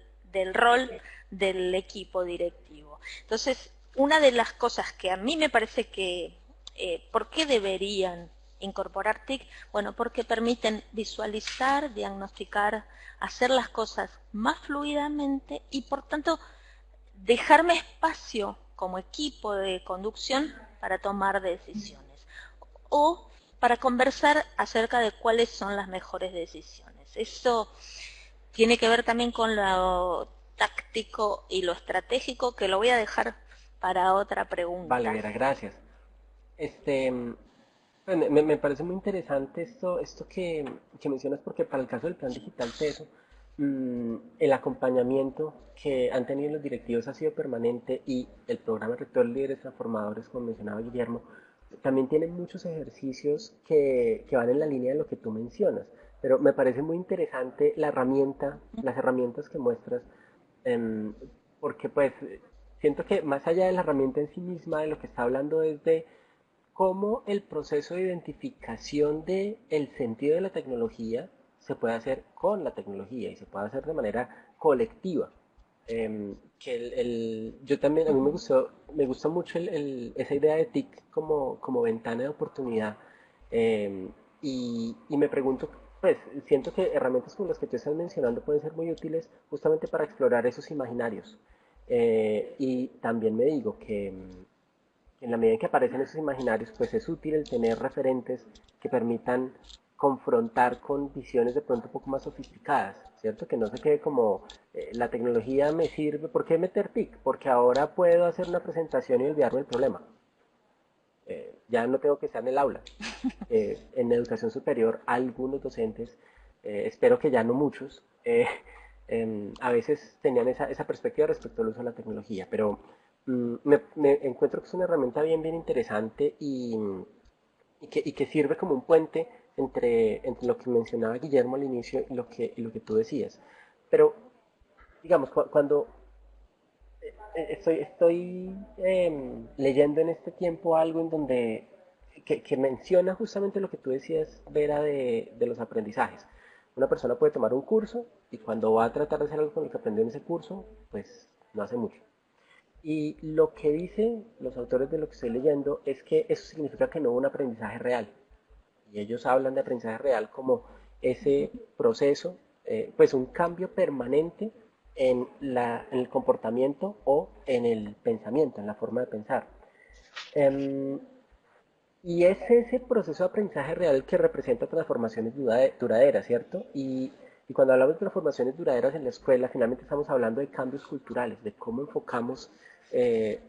rol del equipo directivo. Entonces, una de las cosas que a mí me parece que, ¿por qué deberían incorporar TIC? Bueno, porque permiten visualizar, diagnosticar, hacer las cosas más fluidamente y, por tanto, dejarme espacio como equipo de conducción para tomar decisiones o para conversar acerca de cuáles son las mejores decisiones. Eso tiene que ver también con lo táctico y lo estratégico, que lo voy a dejar para otra pregunta. Vale, Vera, gracias. Me parece muy interesante esto que mencionas, porque para el caso del plan digital TESO, el acompañamiento que han tenido los directivos ha sido permanente, y el programa Rector Líderes Transformadores, como mencionaba Guillermo, también tiene muchos ejercicios que van en la línea de lo que tú mencionas, pero me parece muy interesante la herramienta, las herramientas que muestras, em, porque pues siento que más allá de la herramienta en sí misma, de lo que está hablando es de cómo el proceso de identificación del sentido de la tecnología se puede hacer con la tecnología y se puede hacer de manera colectiva. Yo también, a mí me gustó mucho esa idea de TIC como ventana de oportunidad. Y me pregunto, pues siento que herramientas como las que tú estás mencionando pueden ser muy útiles justamente para explorar esos imaginarios. Y también me digo que en la medida en que aparecen esos imaginarios, pues es útil el tener referentes que permitan confrontar con visiones de pronto un poco más sofisticadas, ¿cierto? Que no se quede como la tecnología me sirve. ¿Por qué meter TIC? Porque ahora puedo hacer una presentación y olvidarme el problema. Ya no tengo que estar en el aula. En educación superior, algunos docentes, espero que ya no muchos, a veces tenían esa perspectiva respecto al uso de la tecnología, pero me encuentro que es una herramienta bien interesante y que sirve como un puente entre lo que mencionaba Guillermo al inicio y lo que tú decías. Pero, digamos, cuando estoy leyendo en este tiempo algo en donde que menciona justamente lo que tú decías, Vera, de los aprendizajes. Una persona puede tomar un curso y cuando va a tratar de hacer algo con lo que aprendió en ese curso, pues no hace mucho. Y lo que dicen los autores de lo que estoy leyendo es que eso significa que no hubo un aprendizaje real. Y ellos hablan de aprendizaje real como ese proceso, pues un cambio permanente en el comportamiento o en el pensamiento, en la forma de pensar. Em, y es ese proceso de aprendizaje real el que representa transformaciones duraderas, ¿cierto? Y cuando hablamos de transformaciones duraderas en la escuela, finalmente estamos hablando de cambios culturales, de cómo enfocamos de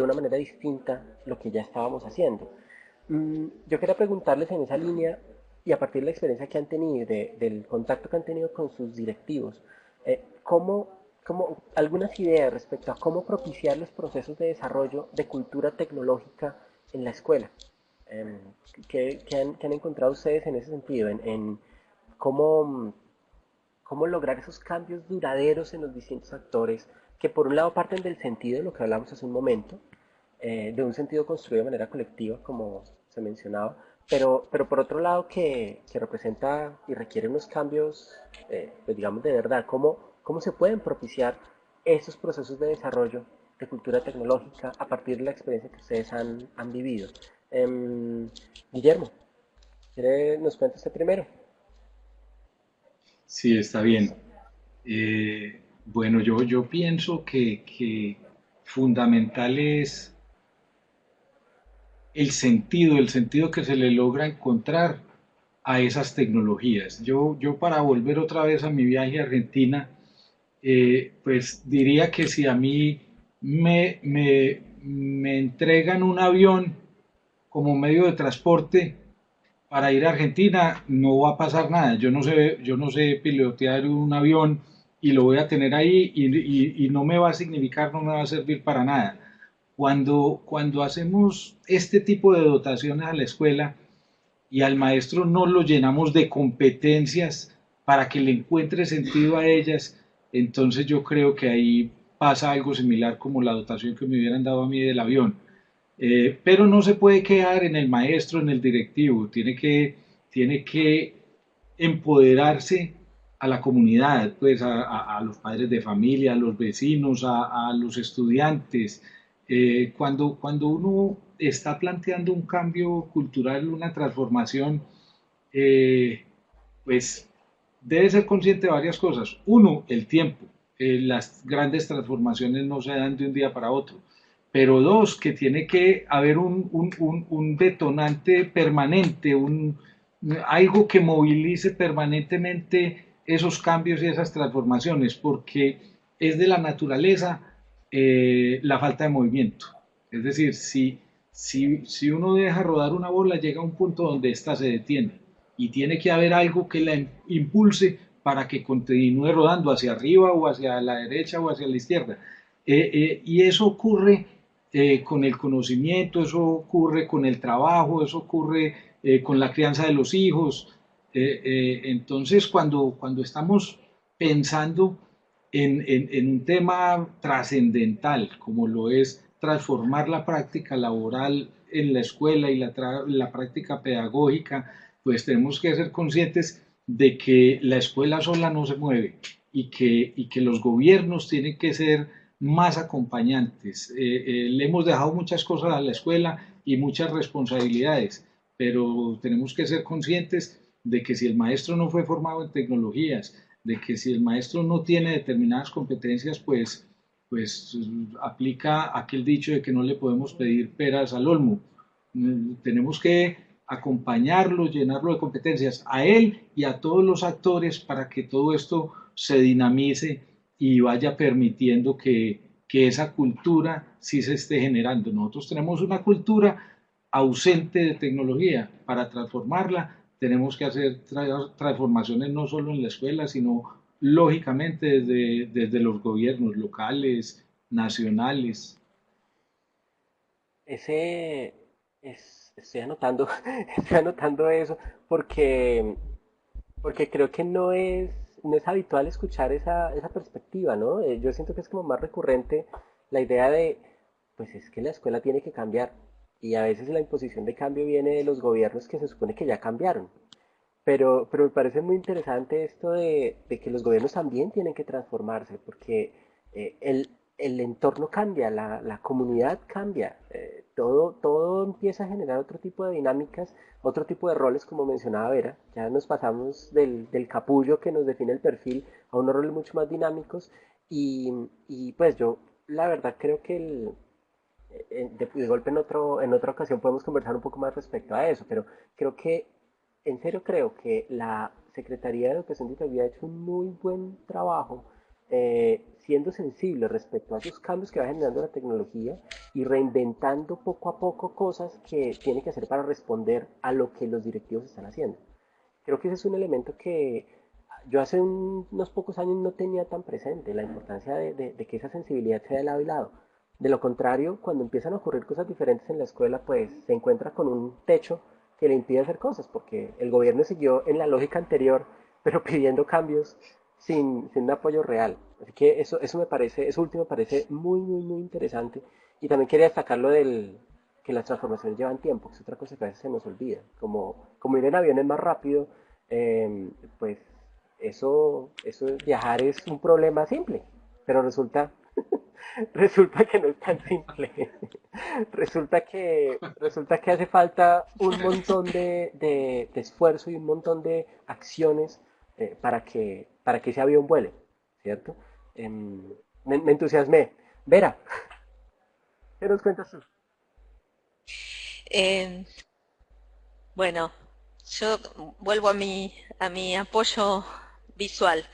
una manera distinta lo que ya estábamos haciendo. Yo quería preguntarles en esa línea y a partir de la experiencia que han tenido, del contacto que han tenido con sus directivos, algunas ideas respecto a cómo propiciar los procesos de desarrollo de cultura tecnológica en la escuela. Em, ¿Qué han encontrado ustedes en ese sentido? En cómo lograr esos cambios duraderos en los distintos actores que por un lado parten del sentido de lo que hablamos hace un momento, de un sentido construido de manera colectiva, como se mencionaba, pero por otro lado que representa y requiere unos cambios, pues digamos de verdad, cómo se pueden propiciar esos procesos de desarrollo de cultura tecnológica a partir de la experiencia que ustedes han vivido. Guillermo, ¿nos cuenta usted primero? Sí, está bien. Bueno, yo pienso que fundamental es el sentido que se le logra encontrar a esas tecnologías. Yo para volver otra vez a mi viaje a Argentina, pues diría que si a mí me entregan un avión como medio de transporte para ir a Argentina, no va a pasar nada. Yo no sé pilotear un avión y lo voy a tener ahí y no me va a significar, no me va a servir para nada. Cuando hacemos este tipo de dotaciones a la escuela y al maestro no lo llenamos de competencias para que le encuentre sentido a ellas, entonces yo creo que ahí pasa algo similar como la dotación que me hubieran dado a mí del avión. Pero no se puede quedar en el maestro, en el directivo, tiene que empoderarse a la comunidad, pues a los padres de familia, a los vecinos, a los estudiantes. Cuando uno está planteando un cambio cultural, una transformación, eh, pues debe ser consciente de varias cosas. Uno, el tiempo. Las grandes transformaciones no se dan de un día para otro. Pero dos, que tiene que haber un detonante permanente, algo que movilice permanentemente esos cambios y esas transformaciones, porque es de la naturaleza la falta de movimiento. Es decir, si uno deja rodar una bola, llega a un punto donde ésta se detiene y tiene que haber algo que la impulse para que continúe rodando hacia arriba o hacia la derecha o hacia la izquierda. Y eso ocurre con el conocimiento, eso ocurre con el trabajo, eso ocurre con la crianza de los hijos. Entonces, cuando estamos pensando en un tema trascendental, como lo es transformar la práctica laboral en la escuela y la práctica pedagógica, pues tenemos que ser conscientes de que la escuela sola no se mueve y que los gobiernos tienen que ser más acompañantes. Le hemos dejado muchas cosas a la escuela y muchas responsabilidades, pero tenemos que ser conscientes de que si el maestro no fue formado en tecnologías, de que si el maestro no tiene determinadas competencias, pues aplica aquel dicho de que no le podemos pedir peras al olmo. Tenemos que acompañarlo, llenarlo de competencias a él y a todos los actores para que todo esto se dinamice y vaya permitiendo que esa cultura sí se esté generando. Nosotros tenemos una cultura ausente de tecnología. Para transformarla tenemos que hacer transformaciones no solo en la escuela, sino lógicamente desde los gobiernos locales, nacionales. Ese estoy anotando, estoy anotando eso porque, porque creo que no es habitual escuchar esa perspectiva, ¿no? Yo siento que es como más recurrente la idea de, pues es que la escuela tiene que cambiar. Y a veces la imposición de cambio viene de los gobiernos que se supone que ya cambiaron. Pero me parece muy interesante esto de que los gobiernos también tienen que transformarse, porque el entorno cambia, la comunidad cambia, todo empieza a generar otro tipo de dinámicas, otro tipo de roles, como mencionaba Vera. Ya nos pasamos del capullo que nos define el perfil a unos roles mucho más dinámicos y pues yo la verdad creo que de golpe en otra ocasión podemos conversar un poco más respecto a eso, pero creo que en serio creo que la Secretaría de Educación de Italia ha hecho un muy buen trabajo siendo sensible respecto a esos cambios que va generando la tecnología y reinventando poco a poco cosas que tiene que hacer para responder a lo que los directivos están haciendo. Creo que ese es un elemento que yo hace unos pocos años no tenía tan presente, la importancia de que esa sensibilidad sea de lado y lado. De lo contrario, cuando empiezan a ocurrir cosas diferentes en la escuela, pues se encuentra con un techo que le impide hacer cosas, porque el gobierno siguió en la lógica anterior, pero pidiendo cambios sin un apoyo real. Así que eso me parece, eso último me parece muy, muy, muy interesante. Y también quería destacar lo del que las transformaciones llevan tiempo, que es otra cosa que a veces se nos olvida. Como ir en aviones más rápido, pues eso viajar es un problema simple, pero resulta que no es tan simple. Resulta que hace falta un montón de esfuerzo y un montón de acciones para que ese avión vuele, ¿cierto? Me entusiasmé. Vera, ¿qué nos cuentas tú? Eh, bueno, yo vuelvo a mi apoyo visual.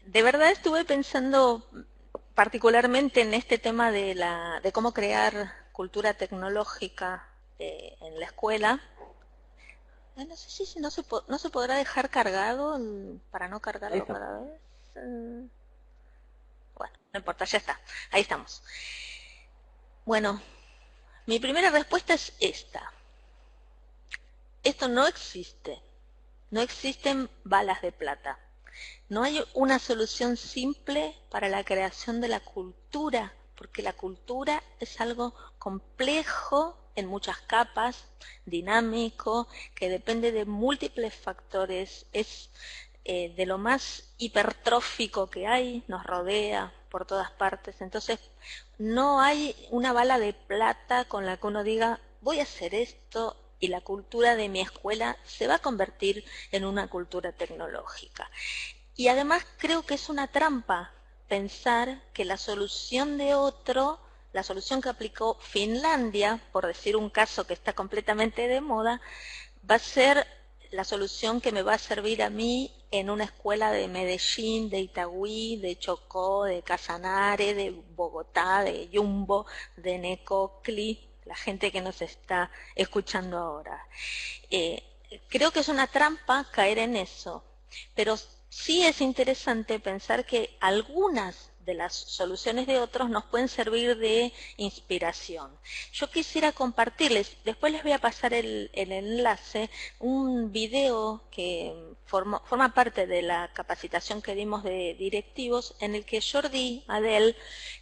De verdad estuve pensando particularmente en este tema de cómo crear cultura tecnológica en la escuela. No sé si no se podrá dejar cargado para no Ahí cargarlo está. cada vez. Bueno, no importa, ya está. Ahí estamos. Bueno, mi primera respuesta es esta. Esto no existe. No existen balas de plata. No hay una solución simple para la creación de la cultura, porque la cultura es algo complejo en muchas capas, dinámico, que depende de múltiples factores, es de lo más hipertrófico que hay, nos rodea por todas partes. Entonces, no hay una bala de plata con la que uno diga, voy a hacer esto y la cultura de mi escuela se va a convertir en una cultura tecnológica. Y además creo que es una trampa pensar que la solución de otro, la solución que aplicó Finlandia, por decir un caso que está completamente de moda, va a ser la solución que me va a servir a mí en una escuela de Medellín, de Itagüí, de Chocó, de Casanare, de Bogotá, de Yumbo, de Necoclí, la gente que nos está escuchando ahora. Eh, Creo que es una trampa caer en eso, pero sí es interesante pensar que algunas de las soluciones de otros nos pueden servir de inspiración. Yo quisiera compartirles, después les voy a pasar el enlace, un video que forma parte de la capacitación que dimos de directivos, en el que Jordi Adel,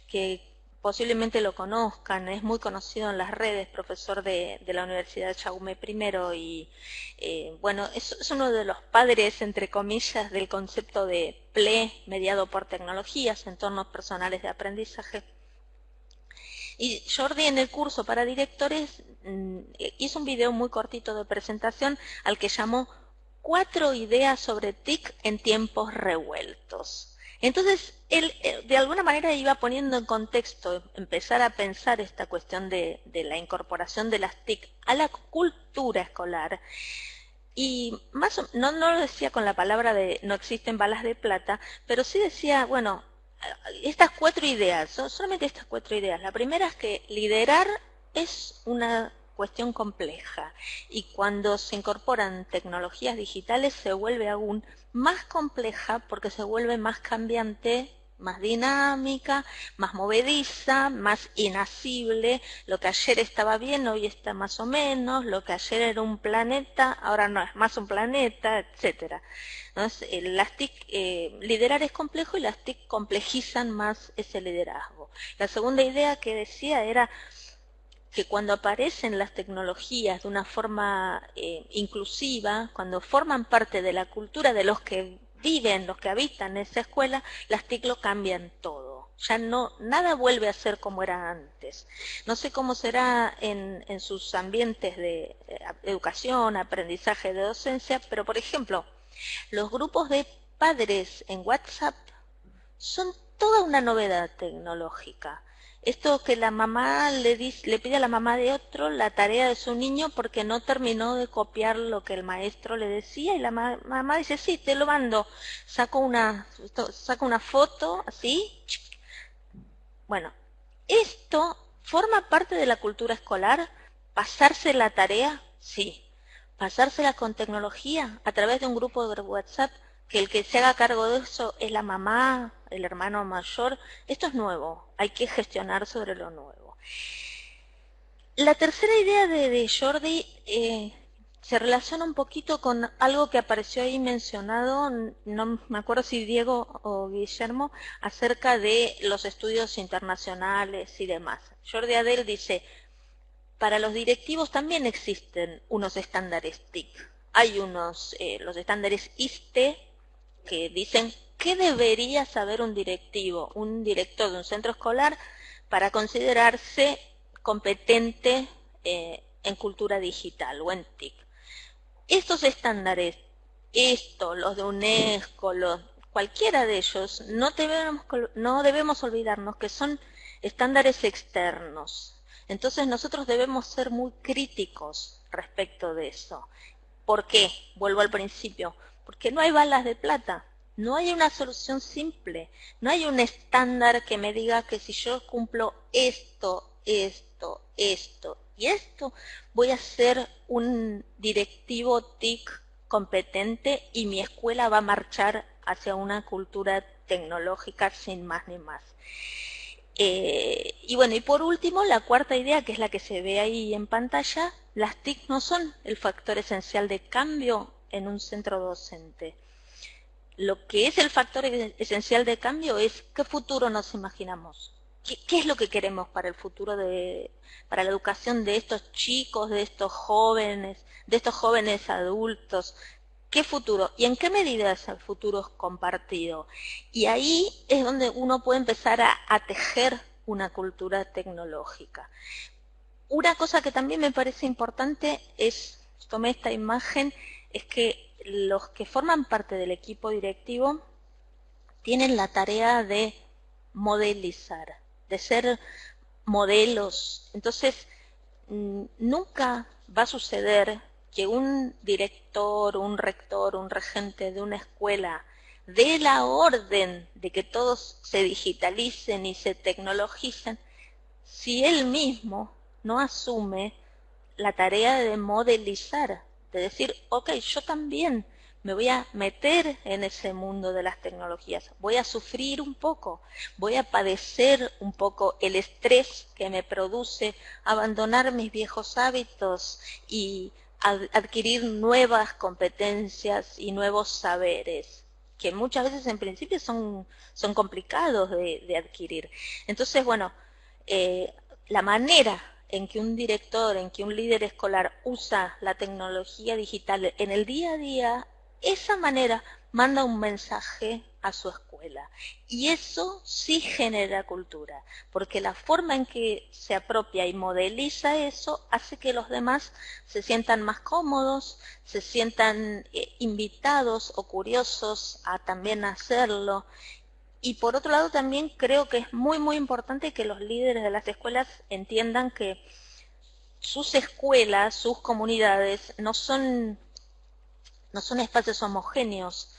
que posiblemente lo conozcan, es muy conocido en las redes, profesor de la Universidad Jaume I y bueno, es uno de los padres, entre comillas, del concepto de PLE, mediado por tecnologías, entornos personales de aprendizaje. Y Jordi en el curso para directores hizo un video muy cortito de presentación al que llamó 4 ideas sobre TIC en tiempos revueltos. Entonces, él de alguna manera iba poniendo en contexto, empezar a pensar esta cuestión de la incorporación de las TIC a la cultura escolar. Y no lo decía con la palabra de no existen balas de plata, pero sí decía, bueno, estas 4 ideas, solamente estas 4 ideas. La primera es que liderar es una cuestión compleja y cuando se incorporan tecnologías digitales se vuelve aún más compleja porque se vuelve más cambiante, más dinámica, más movediza, más inasible. Lo que ayer estaba bien, hoy está más o menos. Lo que ayer era un planeta, ahora no es más un planeta, etcétera. Entonces, las TIC, liderar es complejo y las TIC complejizan más ese liderazgo. La segunda idea que decía era que cuando aparecen las tecnologías de una forma inclusiva, cuando forman parte de la cultura de los que viven, los que habitan esa escuela, las TIC lo cambian todo. Ya nada vuelve a ser como era antes. No sé cómo será en sus ambientes de educación, aprendizaje, de docencia, pero por ejemplo, los grupos de padres en WhatsApp son toda una novedad tecnológica. Esto que la mamá le pide a la mamá de otro la tarea de su niño porque no terminó de copiar lo que el maestro le decía y la mamá dice, sí, te lo mando, saco una foto así. Bueno, esto forma parte de la cultura escolar. ¿Pasarse la tarea? Sí. ¿Pasársela con tecnología a través de un grupo de WhatsApp? Que el que se haga cargo de eso es la mamá, el hermano mayor. Esto es nuevo, hay que gestionar sobre lo nuevo. La tercera idea de Jordi se relaciona un poquito con algo que apareció ahí mencionado, no me acuerdo si Diego o Guillermo, acerca de los estudios internacionales y demás. Jordi Adel dice, para los directivos también existen unos estándares TIC. Hay los estándares ISTE, que dicen qué debería saber un director de un centro escolar para considerarse competente en cultura digital o en TIC. Estos estándares, los de UNESCO, cualquiera de ellos, no debemos olvidarnos que son estándares externos. Entonces nosotros debemos ser muy críticos respecto de eso. ¿Por qué? Vuelvo al principio. Porque no hay balas de plata, no hay una solución simple, no hay un estándar que me diga que si yo cumplo esto y esto, voy a ser un directivo TIC competente y mi escuela va a marchar hacia una cultura tecnológica sin más ni más. Y bueno, y por último, la cuarta idea, que es la que se ve ahí en pantalla, las TIC no son el factor esencial de cambio en un centro docente. Lo que es el factor esencial de cambio es qué futuro nos imaginamos. ¿Qué es lo que queremos para el futuro, para la educación de estos chicos, de estos jóvenes adultos? ¿Qué futuro? ¿Y en qué medida ese futuro es compartido? Y ahí es donde uno puede empezar a tejer una cultura tecnológica. Una cosa que también me parece importante tomé esta imagen, es que los que forman parte del equipo directivo tienen la tarea de modelizar, de ser modelos. Entonces, nunca va a suceder que un director, un rector, un regente de una escuela dé la orden de que todos se digitalicen y se tecnologicen si él mismo no asume la tarea de modelizar, de decir, ok, yo también me voy a meter en ese mundo de las tecnologías, voy a sufrir un poco, voy a padecer un poco el estrés que me produce abandonar mis viejos hábitos y adquirir nuevas competencias y nuevos saberes, que muchas veces en principio son complicados de adquirir. Entonces, bueno, la manera en que un director, en que un líder escolar usa la tecnología digital en el día a día, esa manera manda un mensaje a su escuela. Y eso sí genera cultura, porque la forma en que se apropia y modeliza eso hace que los demás se sientan más cómodos, se sientan invitados o curiosos a también hacerlo. Y por otro lado también creo que es muy importante que los líderes de las escuelas entiendan que sus escuelas, sus comunidades no son espacios homogéneos.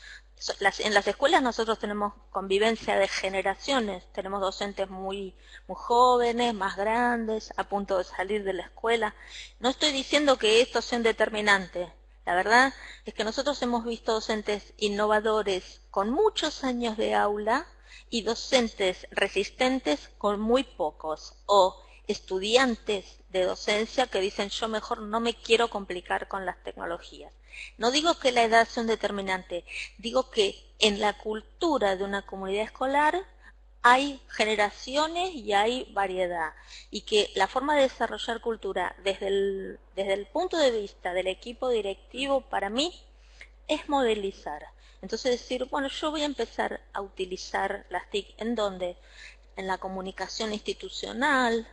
En las escuelas nosotros tenemos convivencia de generaciones, tenemos docentes muy jóvenes, más grandes, a punto de salir de la escuela. No estoy diciendo que esto sea un determinante. La verdad es que nosotros hemos visto docentes innovadores con muchos años de aula y docentes resistentes con muy pocos, o estudiantes de docencia que dicen yo mejor no me quiero complicar con las tecnologías. No digo que la edad sea un determinante, digo que en la cultura de una comunidad escolar hay generaciones y hay variedad, y que la forma de desarrollar cultura desde el punto de vista del equipo directivo para mí es modelizar. Entonces decir, bueno, yo voy a empezar a utilizar las TIC, ¿en dónde? En la comunicación institucional,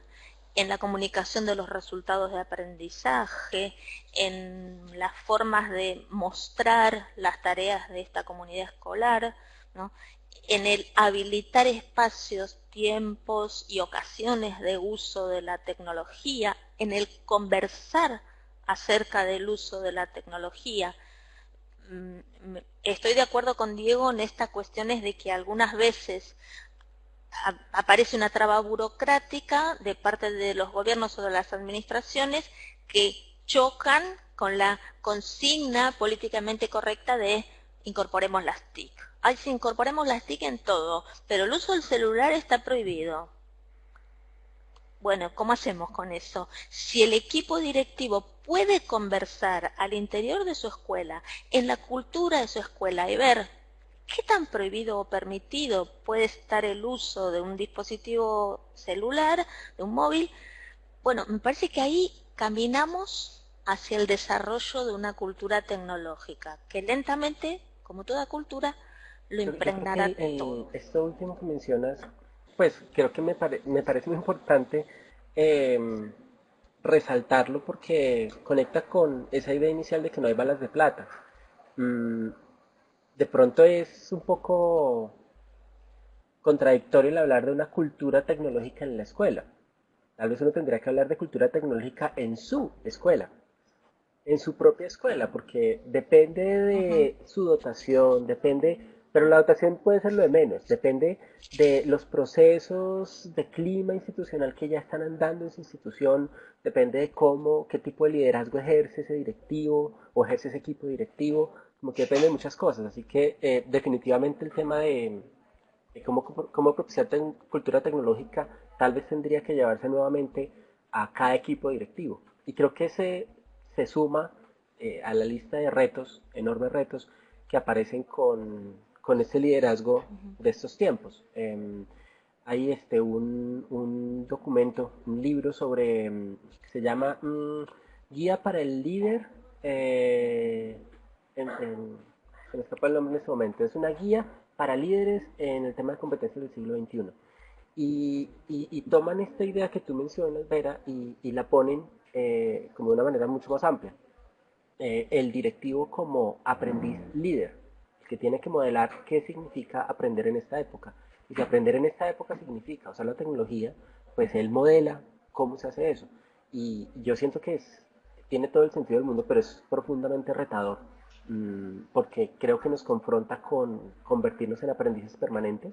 en la comunicación de los resultados de aprendizaje, en las formas de mostrar las tareas de esta comunidad escolar, ¿no? En el habilitar espacios, tiempos y ocasiones de uso de la tecnología, en el conversar acerca del uso de la tecnología. Estoy de acuerdo con Diego en estas cuestiones de que algunas veces aparece una traba burocrática de parte de los gobiernos o de las administraciones que chocan con la consigna políticamente correcta de incorporemos las TIC. Ay, sí, incorporemos las TIC en todo, pero el uso del celular está prohibido. Bueno, ¿cómo hacemos con eso? Si el equipo directivo puede conversar al interior de su escuela, en la cultura de su escuela y ver qué tan prohibido o permitido puede estar el uso de un dispositivo celular, de un móvil, bueno, me parece que ahí caminamos hacia el desarrollo de una cultura tecnológica, que lentamente, como toda cultura, lo Yo creo que impregnará todo. esto último que mencionas, pues creo que me parece muy importante em, resaltarlo porque conecta con esa idea inicial de que no hay balas de plata. Mm, de pronto es un poco contradictorio el hablar de una cultura tecnológica en la escuela. Tal vez uno tendría que hablar de cultura tecnológica en su escuela, en su propia escuela, porque depende Ujú. de su dotación, depende, pero la dotación puede ser lo de menos, depende de los procesos de clima institucional que ya están andando en su institución, depende de cómo, qué tipo de liderazgo ejerce ese directivo o ejerce ese equipo directivo, como que depende de muchas cosas, así que definitivamente el tema de cómo propiciar cultura tecnológica tal vez tendría que llevarse nuevamente a cada equipo directivo. Y creo que se suma a la lista de retos, enormes retos, que aparecen con este liderazgo de estos tiempos. Hay un documento, un libro sobre, que se llama Guía para el líder, se me escapa el nombre en este momento, es una guía para líderes en el tema de competencias del siglo XXI. Y toman esta idea que tú mencionas, Vera, y la ponen como de una manera mucho más amplia. El directivo como aprendiz líder, que tiene que modelar qué significa aprender en esta época. Y si aprender en esta época significa usar la tecnología, pues él modela cómo se hace eso. Y yo siento que tiene todo el sentido del mundo, pero es profundamente retador, porque creo que nos confronta con convertirnos en aprendices permanentes,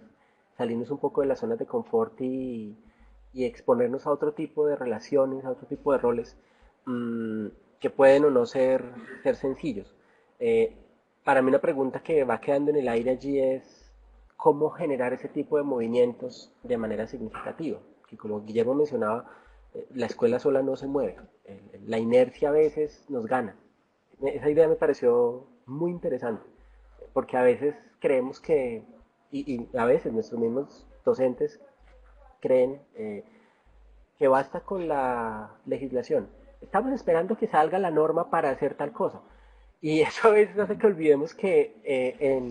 salirnos un poco de las zonas de confort y exponernos a otro tipo de relaciones, a otro tipo de roles, mmm, que pueden o no ser sencillos. Eh, para mí una pregunta que va quedando en el aire allí es cómo generar ese tipo de movimientos de manera significativa. Que como Guillermo mencionaba, la escuela sola no se mueve. La inercia a veces nos gana. Esa idea me pareció muy interesante, porque a veces creemos que, y a veces nuestros mismos docentes creen que basta con la legislación. Estamos esperando que salga la norma para hacer tal cosa. Y eso a veces hace que olvidemos que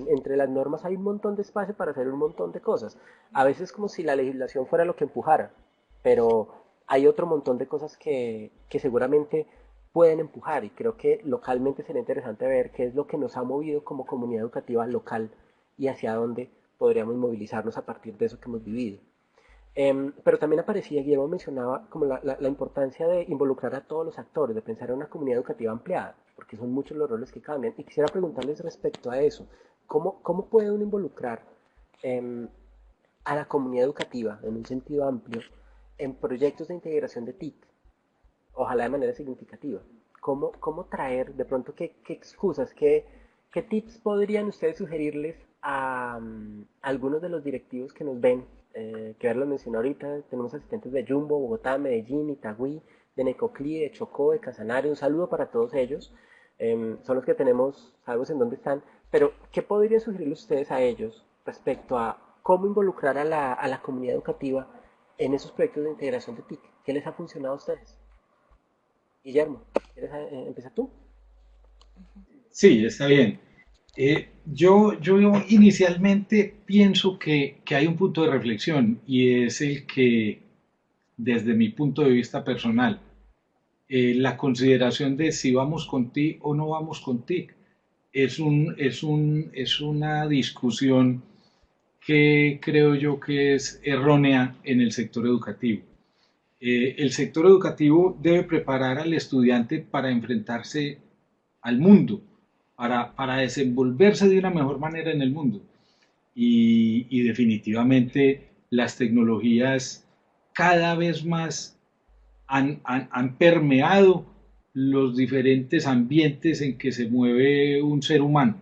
entre las normas hay un montón de espacio para hacer un montón de cosas. A veces como si la legislación fuera lo que empujara, pero hay otro montón de cosas que seguramente pueden empujar y creo que localmente sería interesante ver qué es lo que nos ha movido como comunidad educativa local y hacia dónde podríamos movilizarnos a partir de eso que hemos vivido. Pero también aparecía, Guillermo mencionaba como la importancia de involucrar a todos los actores, de pensar en una comunidad educativa ampliada, porque son muchos los roles que cambian. Y quisiera preguntarles respecto a eso, ¿cómo puede uno involucrar em, a la comunidad educativa en un sentido amplio en proyectos de integración de TIC, ojalá de manera significativa? ¿Cómo traer, de pronto, qué excusas, qué tips podrían ustedes sugerirles a algunos de los directivos que nos ven? Que lo mencionó ahorita, tenemos asistentes de Jumbo, Bogotá, Medellín, Itagüí, de Necoclí, de Chocó, de Casanare, un saludo para todos ellos. Son los que tenemos, sabemos en dónde están, pero ¿qué podrían sugerirles ustedes a ellos respecto a cómo involucrar a la comunidad educativa en esos proyectos de integración de TIC? ¿Qué les ha funcionado a ustedes? Guillermo, ¿quieres empezar tú? Sí, está bien. Yo inicialmente pienso que hay un punto de reflexión y es el que, desde mi punto de vista personal, la consideración de si vamos con TIC o no vamos con TIC es una discusión que creo yo que es errónea en el sector educativo. El sector educativo debe preparar al estudiante para enfrentarse al mundo, para desenvolverse de una mejor manera en el mundo. Y definitivamente las tecnologías cada vez más han permeado los diferentes ambientes en que se mueve un ser humano.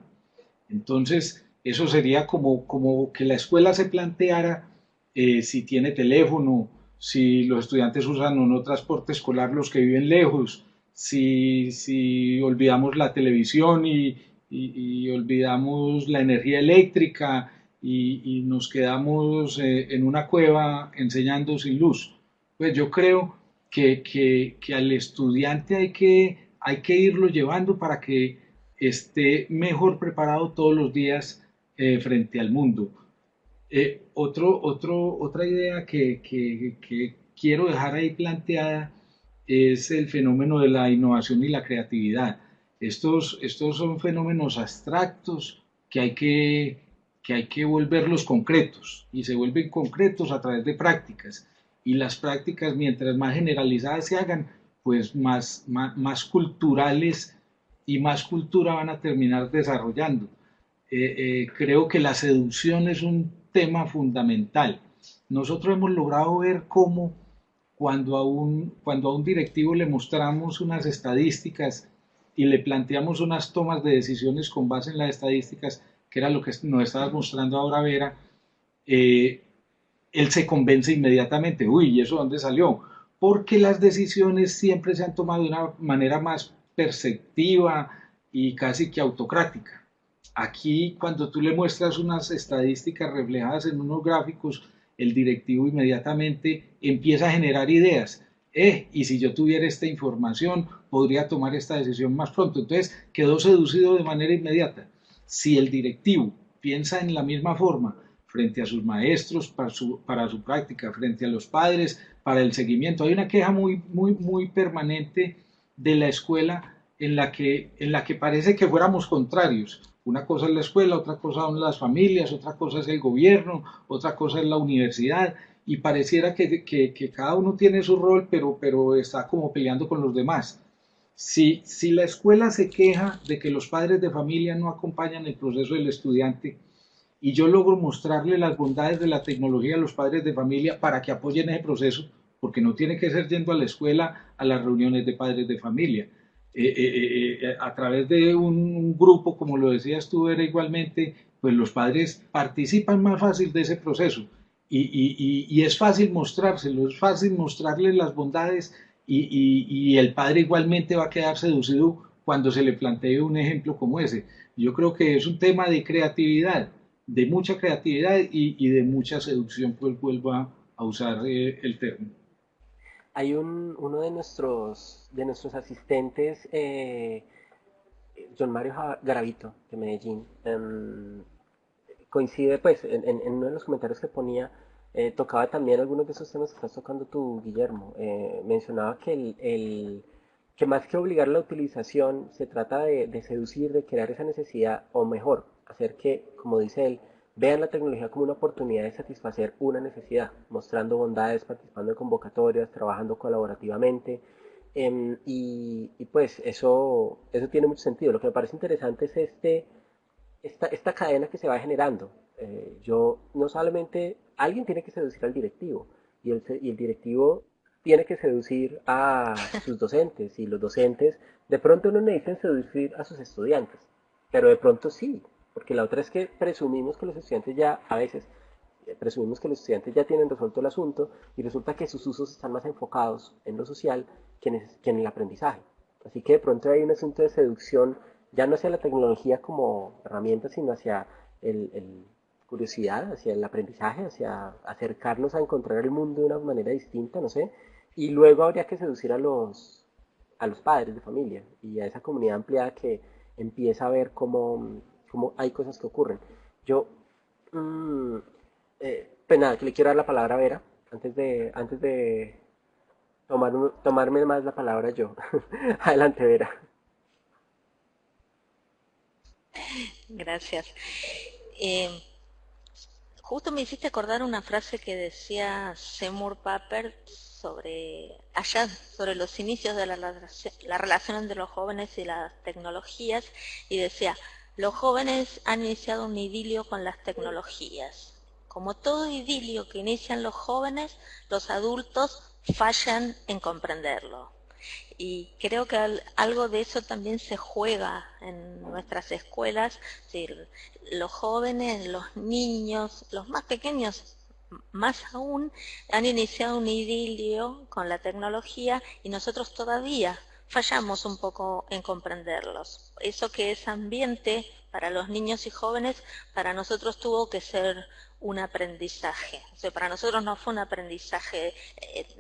Entonces, eso sería como que la escuela se planteara si tiene teléfono, si los estudiantes usan o no transporte escolar los que viven lejos, si olvidamos la televisión y olvidamos la energía eléctrica y nos quedamos en una cueva enseñando sin luz. Pues yo creo que al estudiante hay que irlo llevando para que esté mejor preparado todos los días frente al mundo. Otra idea que quiero dejar ahí planteada es el fenómeno de la innovación y la creatividad. Estos son fenómenos abstractos que hay que volverlos concretos y se vuelven concretos a través de prácticas. Y las prácticas, mientras más generalizadas se hagan, pues más culturales y más cultura van a terminar desarrollando. Creo que la seducción es un tema fundamental. Nosotros hemos logrado ver cómo cuando a un directivo le mostramos unas estadísticas y le planteamos unas tomas de decisiones con base en las estadísticas, que era lo que nos estabas mostrando ahora, Vera, él se convence inmediatamente. Uy, ¿y eso dónde salió? Porque las decisiones siempre se han tomado de una manera más perceptiva y casi que autocrática. Aquí, cuando tú le muestras unas estadísticas reflejadas en unos gráficos, el directivo inmediatamente empieza a generar ideas. Y si yo tuviera esta información, podría tomar esta decisión más pronto. Entonces, quedó seducido de manera inmediata. Si el directivo piensa en la misma forma frente a sus maestros, para su práctica, frente a los padres, para el seguimiento, hay una queja muy permanente de la escuela en la que parece que fuéramos contrarios. Una cosa es la escuela, otra cosa son las familias, otra cosa es el gobierno, otra cosa es la universidad, y pareciera que cada uno tiene su rol, pero está como peleando con los demás. Si la escuela se queja de que los padres de familia no acompañan el proceso del estudiante, y yo logro mostrarle las bondades de la tecnología a los padres de familia para que apoyen ese proceso, porque no tiene que ser yendo a la escuela a las reuniones de padres de familia, a través de un grupo, como lo decías tú, era igualmente, pues los padres participan más fácil de ese proceso y es fácil mostrárselo, es fácil mostrarles las bondades y el padre igualmente va a quedar seducido cuando se le plantee un ejemplo como ese. Yo creo que es un tema de creatividad, de mucha creatividad y de mucha seducción, pues vuelvo a usar el término. Hay uno de nuestros asistentes, John Mario Garavito, de Medellín, coincide pues en uno de los comentarios que ponía, tocaba también algunos de esos temas que estás tocando tú, Guillermo. Mencionaba que que más que obligar la utilización, se trata de seducir, de crear esa necesidad, o mejor, hacer que, como dice él, vean la tecnología como una oportunidad de satisfacer una necesidad, mostrando bondades, participando en convocatorias, trabajando colaborativamente. Pues eso tiene mucho sentido. Lo que me parece interesante es esta cadena que se va generando. Yo no solamente, alguien tiene que seducir al directivo y el directivo tiene que seducir a sus docentes y los docentes de pronto no necesitan seducir a sus estudiantes, pero de pronto sí, porque la otra es que presumimos que los estudiantes ya, a veces, presumimos que los estudiantes ya tienen resuelto el asunto y resulta que sus usos están más enfocados en lo social que en el aprendizaje. Así que de pronto hay un asunto de seducción ya no hacia la tecnología como herramienta, sino hacia el curiosidad, hacia el aprendizaje, hacia acercarnos a encontrar el mundo de una manera distinta, no sé. Y luego habría que seducir a los padres de familia y a esa comunidad ampliada que empieza a ver cómo hay cosas que ocurren. Yo, mmm, pues nada, que le quiero dar la palabra a Vera, antes de tomarme más la palabra yo. Adelante, Vera. Gracias. Eh, Justo me hiciste acordar una frase que decía Seymour Papert sobre los inicios de la relación entre los jóvenes y las tecnologías, y decía: los jóvenes han iniciado un idilio con las tecnologías. Como todo idilio que inician los jóvenes, los adultos fallan en comprenderlo. Y creo que algo de eso también se juega en nuestras escuelas. Es decir, los jóvenes, los niños, los más pequeños más aún, han iniciado un idilio con la tecnología y nosotros todavía fallamos un poco en comprenderlos. Eso que es ambiente para los niños y jóvenes, para nosotros tuvo que ser un aprendizaje. O sea, para nosotros no fue un aprendizaje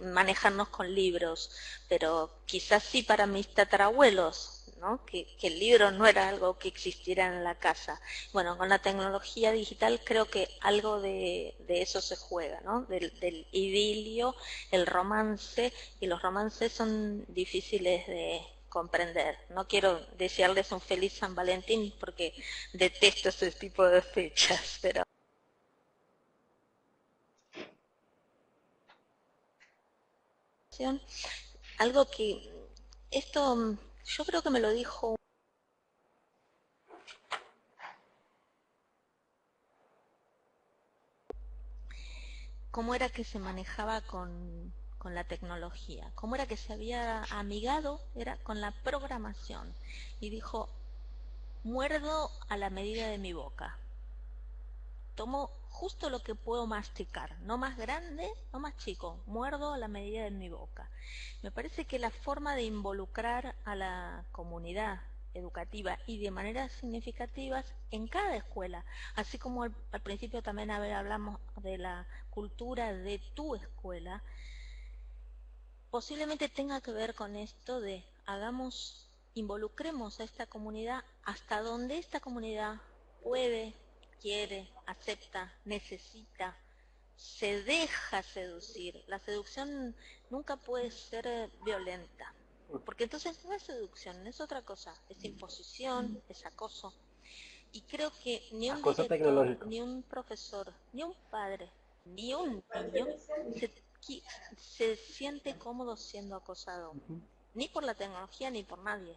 manejarnos con libros, pero quizás sí para mis tatarabuelos, ¿no? Que el libro no era algo que existiera en la casa. Bueno, con la tecnología digital creo que algo de eso se juega, ¿no? Del idilio, el romance, y los romances son difíciles de comprender. No quiero desearles un feliz San Valentín porque detesto ese tipo de fechas, pero algo que esto yo creo que me lo dijo cómo era que se manejaba con la tecnología, cómo era que se había amigado, era con la programación, y dijo: muerdo a la medida de mi boca, tomo justo lo que puedo masticar, no más grande, no más chico, muerdo a la medida de mi boca. Me parece que la forma de involucrar a la comunidad educativa y de maneras significativas en cada escuela, así como al principio también hablamos de la cultura de tu escuela, posiblemente tenga que ver con esto de involucremos a esta comunidad hasta donde esta comunidad puede, quiere, acepta, necesita, se deja seducir. La seducción nunca puede ser violenta, porque entonces no es seducción, es otra cosa, es imposición, es acoso. Y creo que ni un Acoso director, tecnológico. ni un profesor, ni un padre, ni un niño se, se siente cómodo siendo acosado, ni por la tecnología ni por nadie.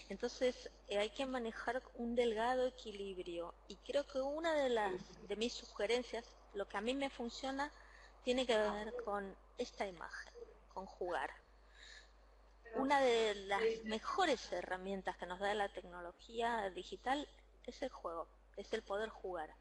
Entonces hay que manejar un delgado equilibrio, y creo que una de mis sugerencias, lo que a mí me funciona, tiene que ver con esta imagen, con jugar. una de las mejores herramientas que nos da la tecnología digital es el juego, es el poder jugar.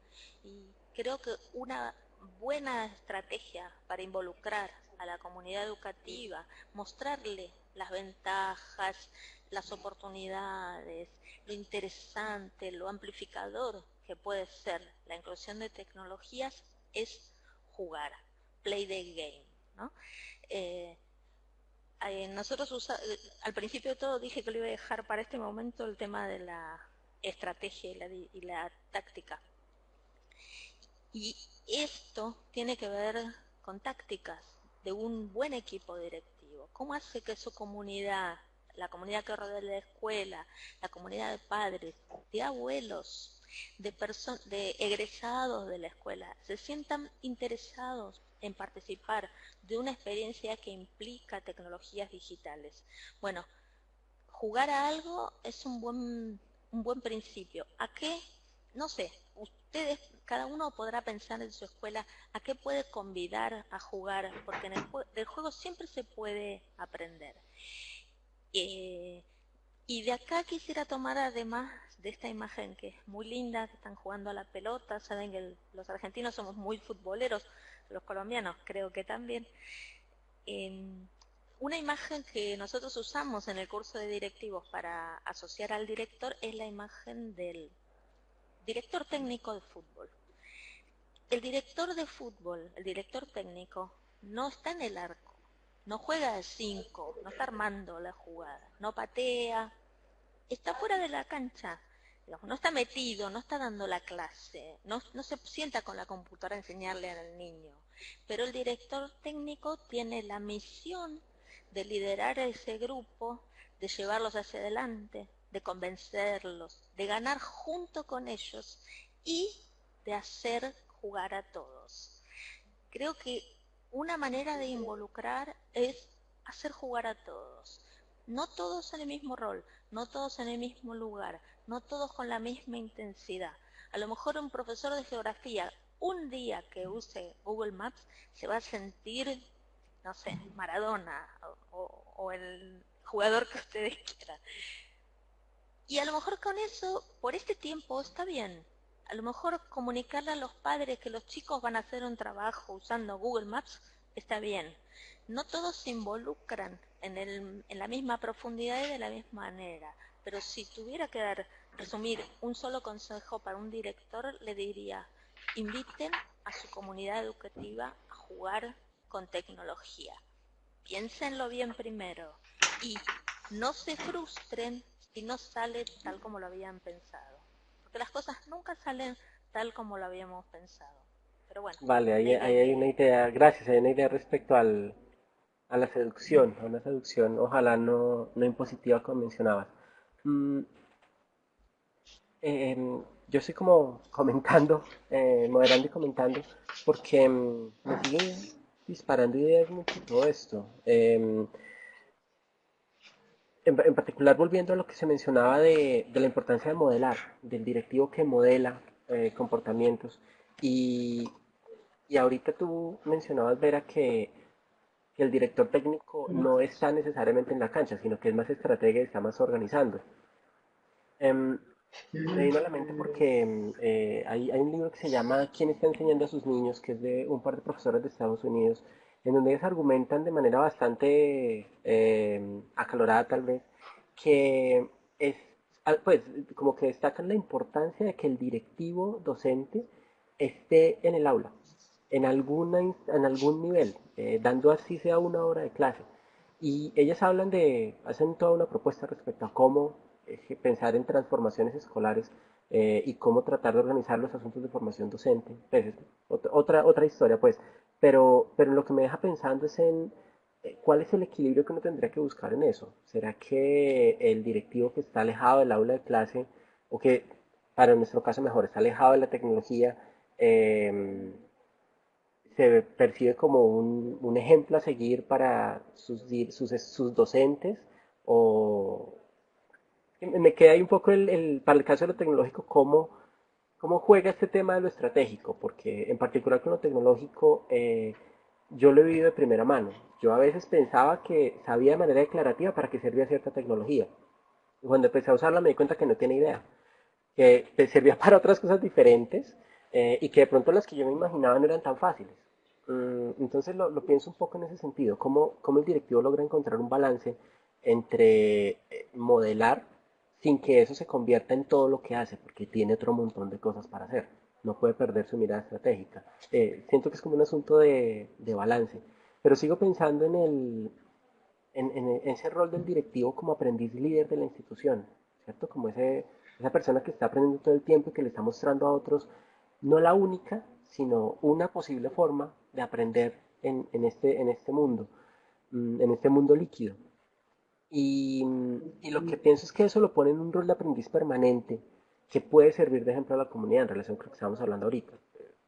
Y creo que una buena estrategia para involucrar a la comunidad educativa, mostrarle las ventajas, las oportunidades, lo interesante, lo amplificador que puede ser la inclusión de tecnologías, es jugar, play the game, ¿no? Nosotros al principio de todo dije que lo iba a dejar para este momento el tema de la estrategia y la táctica. Y esto tiene que ver con tácticas de un buen equipo directivo. ¿Cómo hace que su comunidad, la comunidad que rodea la escuela, la comunidad de padres, de abuelos, de egresados de la escuela, se sientan interesados en participar de una experiencia que implica tecnologías digitales? Bueno, jugar a algo es un buen principio. ¿A qué? No sé, ustedes, cada uno podrá pensar en su escuela a qué puede convidar a jugar, porque del juego siempre se puede aprender. Y de acá quisiera tomar, además de esta imagen que es muy linda, que están jugando a la pelota, saben que los argentinos somos muy futboleros, los colombianos creo que también. Una imagen que nosotros usamos en el curso de directivos para asociar al director es la imagen del director técnico de fútbol. El director de fútbol, el director técnico, no está en el arco, no juega de 5, no está armando la jugada, no patea, está fuera de la cancha, digamos, no está metido, no está dando la clase, no se sienta con la computadora a enseñarle al niño. Pero el director técnico tiene la misión de liderar a ese grupo, de llevarlos hacia adelante, de convencerlos, de ganar junto con ellos y de hacer jugar a todos. Creo que una manera de involucrar es hacer jugar a todos. No todos en el mismo rol, no todos en el mismo lugar, no todos con la misma intensidad. A lo mejor un profesor de geografía, un día que use Google Maps, se va a sentir, no sé, Maradona o el jugador que ustedes quieran. Y a lo mejor con eso, por este tiempo, está bien. A lo mejor comunicarle a los padres que los chicos van a hacer un trabajo usando Google Maps está bien. No todos se involucran en la misma profundidad y de la misma manera. Pero si tuviera que resumir un solo consejo para un director, le diría: inviten a su comunidad educativa a jugar con tecnología. Piénsenlo bien primero y no se frustren si no sale tal como lo habían pensado, porque las cosas nunca salen tal como lo habíamos pensado. Pero bueno, Vale, ahí, play the ahí hay una game. idea, gracias, hay una idea respecto a la seducción, a una seducción, ojalá no impositiva como mencionabas. Mm, yo estoy como comentando, moderando y comentando, porque me sigue disparando ideas mucho todo esto. En particular, volviendo a lo que se mencionaba de la importancia de modelar, del directivo que modela comportamientos. Y, y ahorita tú mencionabas, Vera, que el director técnico no está necesariamente en la cancha, sino que es más estratega y está más organizando. Em, Me vino a la mente porque hay un libro que se llama ¿Quién está enseñando a sus niños?, que es de un par de profesores de Estados Unidos, en donde ellos argumentan de manera bastante acalorada tal vez, que es, pues, como que destacan la importancia de que el directivo docente esté en el aula, en algún nivel, dando así sea una hora de clase. Y ellas hacen toda una propuesta respecto a cómo pensar en transformaciones escolares y cómo tratar de organizar los asuntos de formación docente. Pues, es otra historia, pues. Pero lo que me deja pensando es en cuál es el equilibrio que uno tendría que buscar en eso. ¿Será que el directivo que está alejado del aula de clase, o que para nuestro caso mejor está alejado de la tecnología, eh, se percibe como un ejemplo a seguir para sus docentes? O me queda ahí un poco para el caso de lo tecnológico, cómo juega este tema de lo estratégico, porque en particular con lo tecnológico, yo lo he vivido de primera mano. Yo a veces pensaba que sabía de manera declarativa para qué servía cierta tecnología. Y cuando empecé a usarla me di cuenta que no tiene idea, que te servía para otras cosas diferentes y que de pronto las que yo me imaginaba no eran tan fáciles. Entonces lo pienso un poco en ese sentido, cómo el directivo logra encontrar un balance entre modelar sin que eso se convierta en todo lo que hace, porque tiene otro montón de cosas para hacer. No puede perder su mirada estratégica. Siento que es como un asunto de balance, pero sigo pensando en ese rol del directivo como aprendiz líder de la institución, ¿cierto? Como esa persona que está aprendiendo todo el tiempo y que le está mostrando a otros no la única, sino una posible forma de aprender en este mundo líquido. Y lo que pienso es que eso lo pone en un rol de aprendiz permanente que puede servir de ejemplo a la comunidad en relación con lo que estamos hablando ahorita.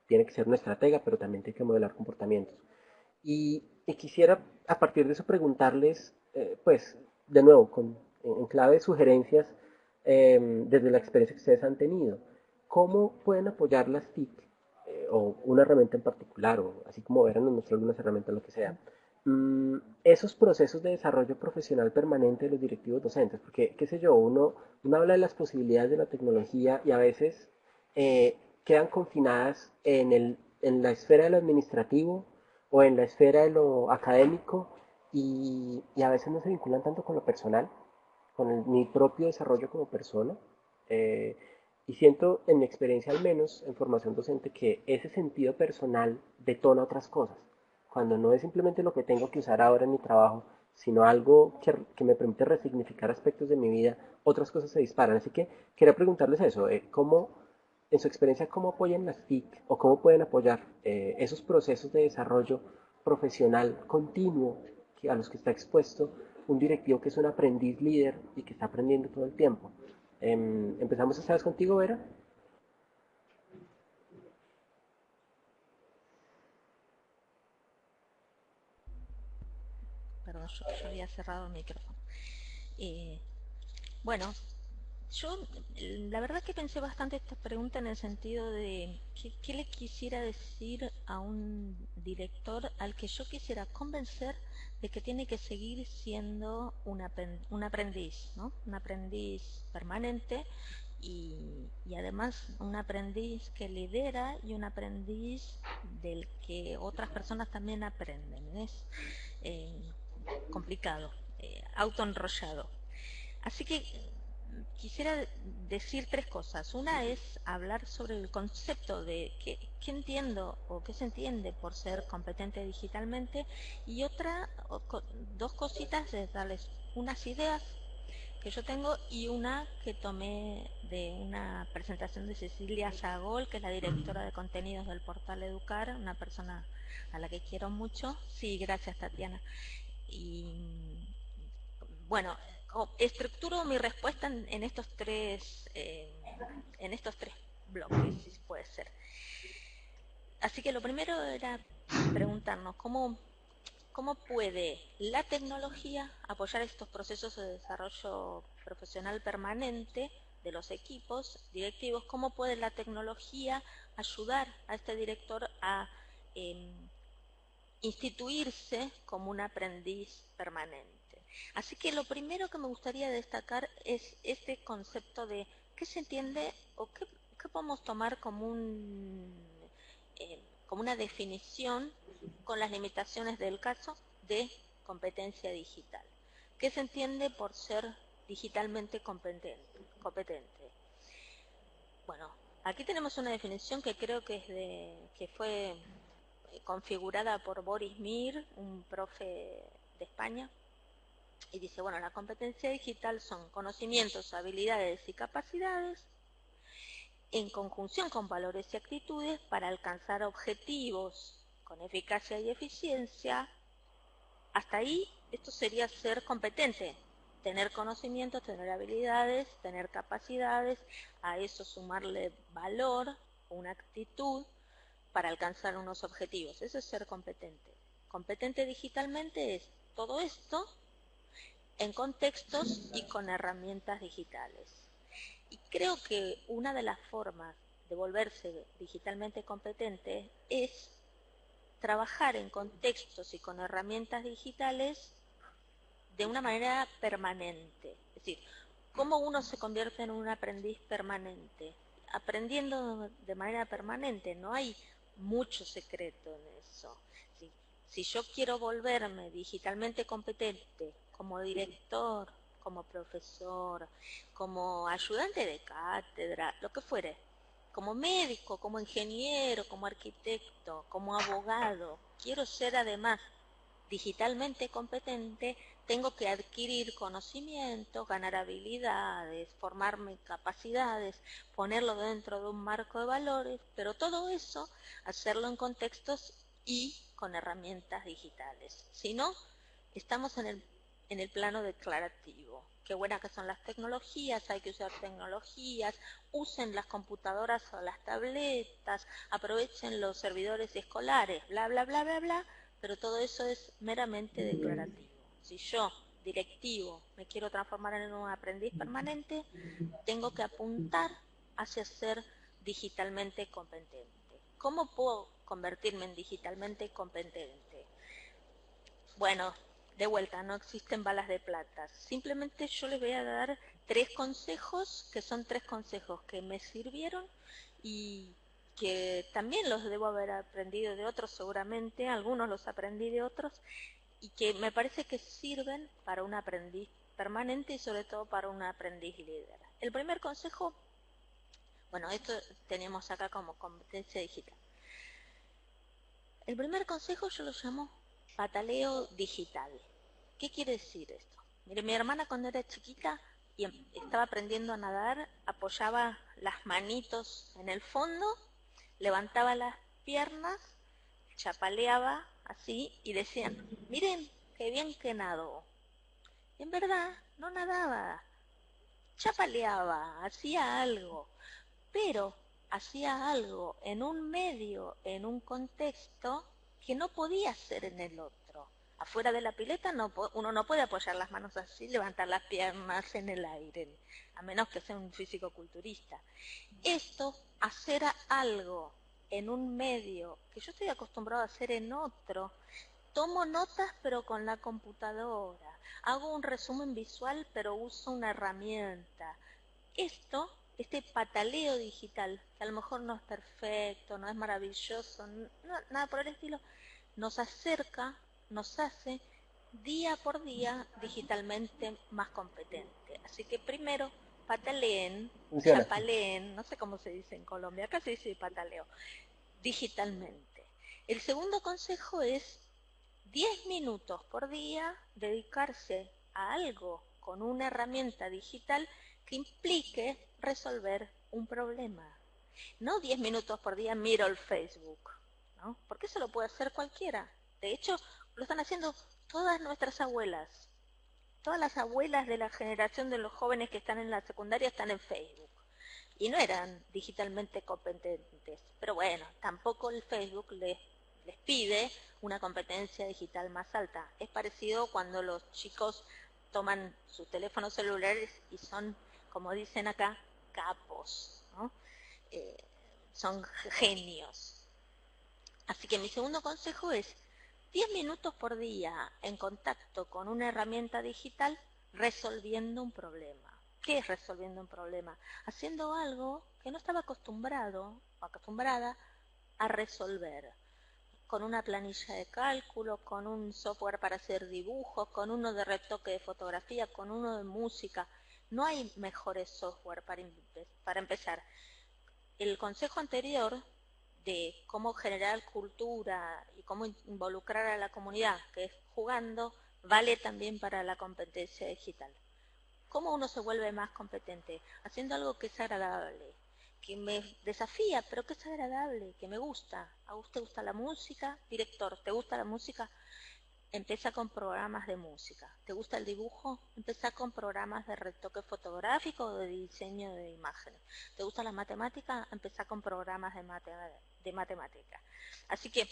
Tiene que ser una estratega, pero también tiene que modelar comportamientos. Y quisiera a partir de eso preguntarles, pues, de nuevo, en clave de sugerencias, desde la experiencia que ustedes han tenido, ¿cómo pueden apoyar las TIC o una herramienta en particular, o así como verán, nos mostró algunas herramientas, lo que sea, esos procesos de desarrollo profesional permanente de los directivos docentes? Porque, qué sé yo, uno habla de las posibilidades de la tecnología y a veces quedan confinadas en la esfera de lo administrativo o en la esfera de lo académico y a veces no se vinculan tanto con lo personal, con mi propio desarrollo como persona. eh, y siento, en mi experiencia al menos, en formación docente, que ese sentido personal detona otras cosas. Cuando no es simplemente lo que tengo que usar ahora en mi trabajo, sino algo que me permite resignificar aspectos de mi vida, otras cosas se disparan. Así que quería preguntarles eso, ¿cómo, en su experiencia, cómo apoyan las TIC o cómo pueden apoyar esos procesos de desarrollo profesional continuo a los que está expuesto un directivo que es un aprendiz líder y que está aprendiendo todo el tiempo? Empezamos esta vez contigo, Vera. Perdón, yo había cerrado el micrófono. Eh, bueno, yo la verdad que pensé bastante esta pregunta en el sentido de qué le quisiera decir a un director al que yo quisiera convencer de que tiene que seguir siendo un aprendiz, ¿no? Un aprendiz permanente y además un aprendiz que lidera y un aprendiz del que otras personas también aprenden. Es eh, complicado, autoenrollado. Así que quisiera decir tres cosas. Una es hablar sobre el concepto de qué entiendo o qué se entiende por ser competente digitalmente, y otra, dos cositas, es darles unas ideas que yo tengo y una que tomé de una presentación de Cecilia Sagol, que es la directora de contenidos del portal Educar, una persona a la que quiero mucho. Sí, gracias, Tatiana. Y bueno, estructuro mi respuesta en estos tres bloques, si puede ser. Así que lo primero era preguntarnos cómo puede la tecnología apoyar estos procesos de desarrollo profesional permanente de los equipos directivos. Cómo puede la tecnología ayudar a este director a eh, instituirse como un aprendiz permanente. Así que lo primero que me gustaría destacar es este concepto de qué se entiende o qué podemos tomar como una definición con las limitaciones del caso de competencia digital. ¿Qué se entiende por ser digitalmente competente? Bueno, aquí tenemos una definición que creo que fue configurada por Boris Mir, un profe de España, y dice, bueno, la competencia digital son conocimientos, habilidades y capacidades en conjunción con valores y actitudes para alcanzar objetivos con eficacia y eficiencia. Hasta ahí, esto sería ser competente, tener conocimientos, tener habilidades, tener capacidades, a eso sumarle valor, una actitud para alcanzar unos objetivos. Eso es ser competente. Competente digitalmente es todo esto en contextos y con herramientas digitales. Y creo que una de las formas de volverse digitalmente competente es trabajar en contextos y con herramientas digitales de una manera permanente. Es decir, ¿cómo uno se convierte en un aprendiz permanente? Aprendiendo de manera permanente, no hay mucho secreto en eso. Si yo quiero volverme digitalmente competente como director, como profesor, como ayudante de cátedra, lo que fuere, como médico, como ingeniero, como arquitecto, como abogado, quiero ser además digitalmente competente, tengo que adquirir conocimiento, ganar habilidades, formarme capacidades, ponerlo dentro de un marco de valores, pero todo eso hacerlo en contextos y con herramientas digitales. Si no, estamos en el plano declarativo. Qué buenas que son las tecnologías, hay que usar tecnologías, usen las computadoras o las tabletas, aprovechen los servidores escolares, bla, bla, bla, bla, bla, pero todo eso es meramente declarativo. Si yo, directivo, me quiero transformar en un aprendiz permanente, tengo que apuntar hacia ser digitalmente competente. ¿Cómo puedo convertirme en digitalmente competente? Bueno, de vuelta, no existen balas de plata. Simplemente yo les voy a dar 3 consejos, que son 3 consejos que me sirvieron y que también los debo haber aprendido de otros seguramente, algunos los aprendí de otros, y que me parece que sirven para un aprendiz permanente y sobre todo para un aprendiz líder. El primer consejo, bueno, esto tenemos acá como competencia digital. El primer consejo yo lo llamo pataleo digital. ¿Qué quiere decir esto? Mire, mi hermana cuando era chiquita y estaba aprendiendo a nadar, apoyaba las manitos en el fondo, levantaba las piernas, chapaleaba así y decían, miren qué bien que nado. Y en verdad no nadaba, chapaleaba, hacía algo, pero hacía algo en un medio, en un contexto que no podía hacer en el otro. Afuera de la pileta uno no puede apoyar las manos así, levantar las piernas en el aire, a menos que sea un físico-culturista. Esto, hacer algo en un medio que yo estoy acostumbrado a hacer en otro, tomo notas pero con la computadora, hago un resumen visual pero uso una herramienta. Este pataleo digital, que a lo mejor no es perfecto, no es maravilloso, nada por el estilo, nos acerca, nos hace día por día digitalmente más competente. Así que primero, pataleen, chapaleen, no sé cómo se dice en Colombia, acá se dice pataleo, digitalmente. El segundo consejo es 10 minutos por día dedicarse a algo con una herramienta digital que implique resolver un problema. No 10 minutos por día miro el Facebook, ¿no? Porque eso lo puede hacer cualquiera. De hecho, lo están haciendo todas nuestras abuelas. Todas las abuelas de la generación de los jóvenes que están en la secundaria están en Facebook. Y no eran digitalmente competentes. Pero bueno, tampoco el Facebook les pide una competencia digital más alta. Es parecido cuando los chicos toman sus teléfonos celulares y son, como dicen acá, capos, ¿no? Son genios. Así que mi segundo consejo es 10 minutos por día en contacto con una herramienta digital resolviendo un problema. ¿Qué es resolviendo un problema? Haciendo algo que no estaba acostumbrado o acostumbrada a resolver. Con una planilla de cálculo, con un software para hacer dibujos, con uno de retoque de fotografía, con uno de música. No hay mejores software para empezar. El consejo anterior de cómo generar cultura y cómo involucrar a la comunidad, que es jugando, vale también para la competencia digital. ¿Cómo uno se vuelve más competente? Haciendo algo que es agradable, que me desafía, pero que es agradable, que me gusta. ¿A usted te gusta la música? Director, ¿te gusta la música? Empieza con programas de música. ¿Te gusta el dibujo? Empieza con programas de retoque fotográfico o de diseño de imágenes. ¿Te gusta la matemática? Empieza con programas de matemática. Así que,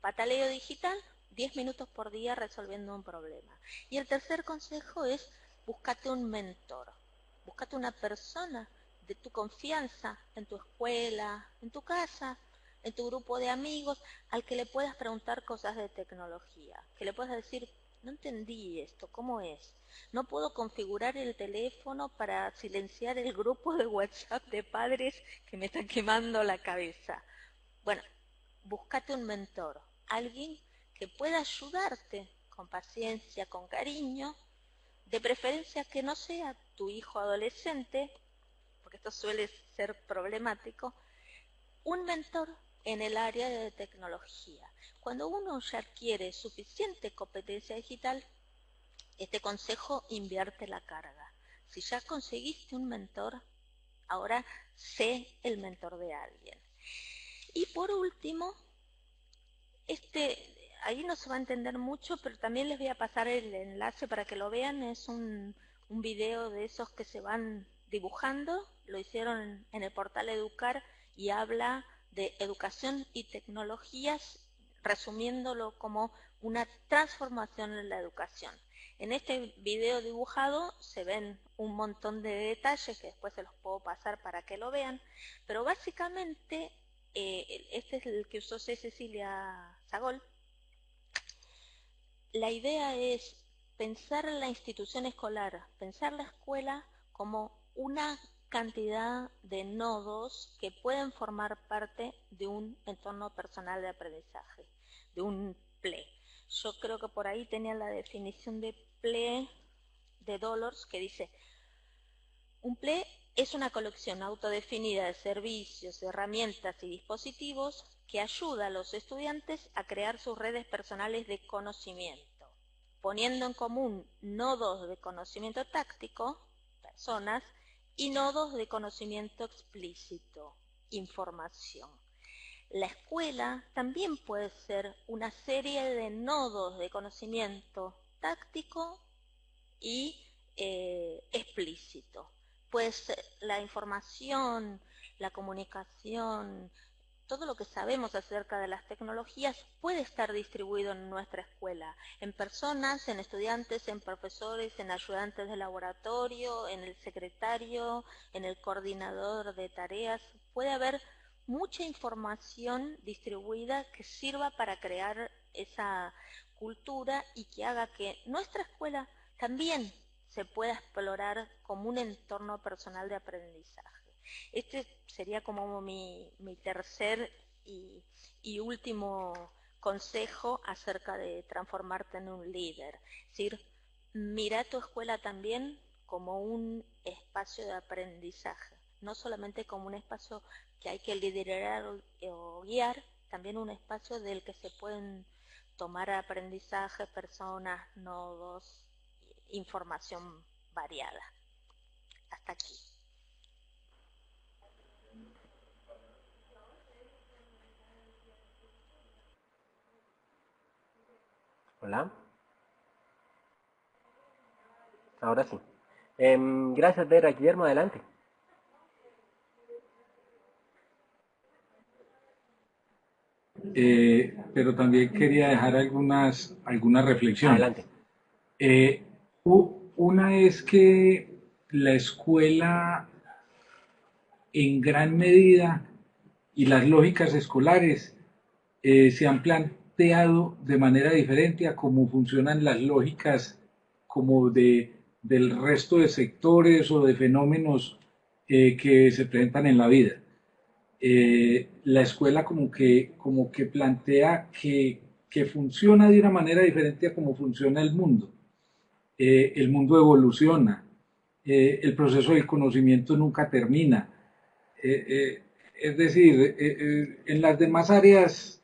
pataleo digital, 10 minutos por día resolviendo un problema. Y el tercer consejo es, búscate un mentor. Búscate una persona de tu confianza, en tu escuela, en tu casa, en tu grupo de amigos, al que le puedas preguntar cosas de tecnología, que le puedas decir, no entendí esto, ¿cómo es? No puedo configurar el teléfono para silenciar el grupo de WhatsApp de padres que me están quemando la cabeza. Bueno, búscate un mentor, alguien que pueda ayudarte con paciencia, con cariño, de preferencia que no sea tu hijo adolescente, porque esto suele ser problemático, un mentor en el área de tecnología. Cuando uno ya adquiere suficiente competencia digital, este consejo invierte la carga. Si ya conseguiste un mentor, ahora sé el mentor de alguien. Y por último, ahí no se va a entender mucho, pero también les voy a pasar el enlace para que lo vean. Es un video de esos que se van dibujando. Lo hicieron en el portal Educar y habla de educación y tecnologías, resumiéndolo como una transformación en la educación. En este video dibujado se ven un montón de detalles que después se los puedo pasar para que lo vean, pero básicamente este es el que usó Cecilia Sagol. La idea es pensar en la institución escolar, pensar la escuela como una cantidad de nodos que pueden formar parte de un entorno personal de aprendizaje, de un PLE. Yo creo que por ahí tenía la definición de PLE de Dolors que dice: un PLE es una colección autodefinida de servicios, herramientas y dispositivos que ayuda a los estudiantes a crear sus redes personales de conocimiento, poniendo en común nodos de conocimiento táctico, personas, y nodos de conocimiento explícito, información. La escuela también puede ser una serie de nodos de conocimiento táctico y explícito. Puede ser la información, la comunicación, todo lo que sabemos acerca de las tecnologías puede estar distribuido en nuestra escuela, en personas, en estudiantes, en profesores, en ayudantes de laboratorio, en el secretario, en el coordinador de tareas. Puede haber mucha información distribuida que sirva para crear esa cultura y que haga que nuestra escuela también se pueda explorar como un entorno personal de aprendizaje. Este sería como mi tercer y último consejo acerca de transformarte en un líder. Es decir, mira tu escuela también como un espacio de aprendizaje, no solamente como un espacio que hay que liderar o guiar, también un espacio del que se pueden tomar aprendizaje, personas, nodos, información variada. Hasta aquí. Hola. Ahora sí. Gracias, Vera. Guillermo, adelante. Pero también quería dejar algunas reflexiones. Adelante. Una es que la escuela en gran medida y las lógicas escolares se han planteado de manera diferente a cómo funcionan las lógicas como del resto de sectores o de fenómenos que se presentan en la vida. La escuela como que plantea que funciona de una manera diferente a cómo funciona el mundo. El mundo evoluciona, el proceso del conocimiento nunca termina. Es decir, en las demás áreas,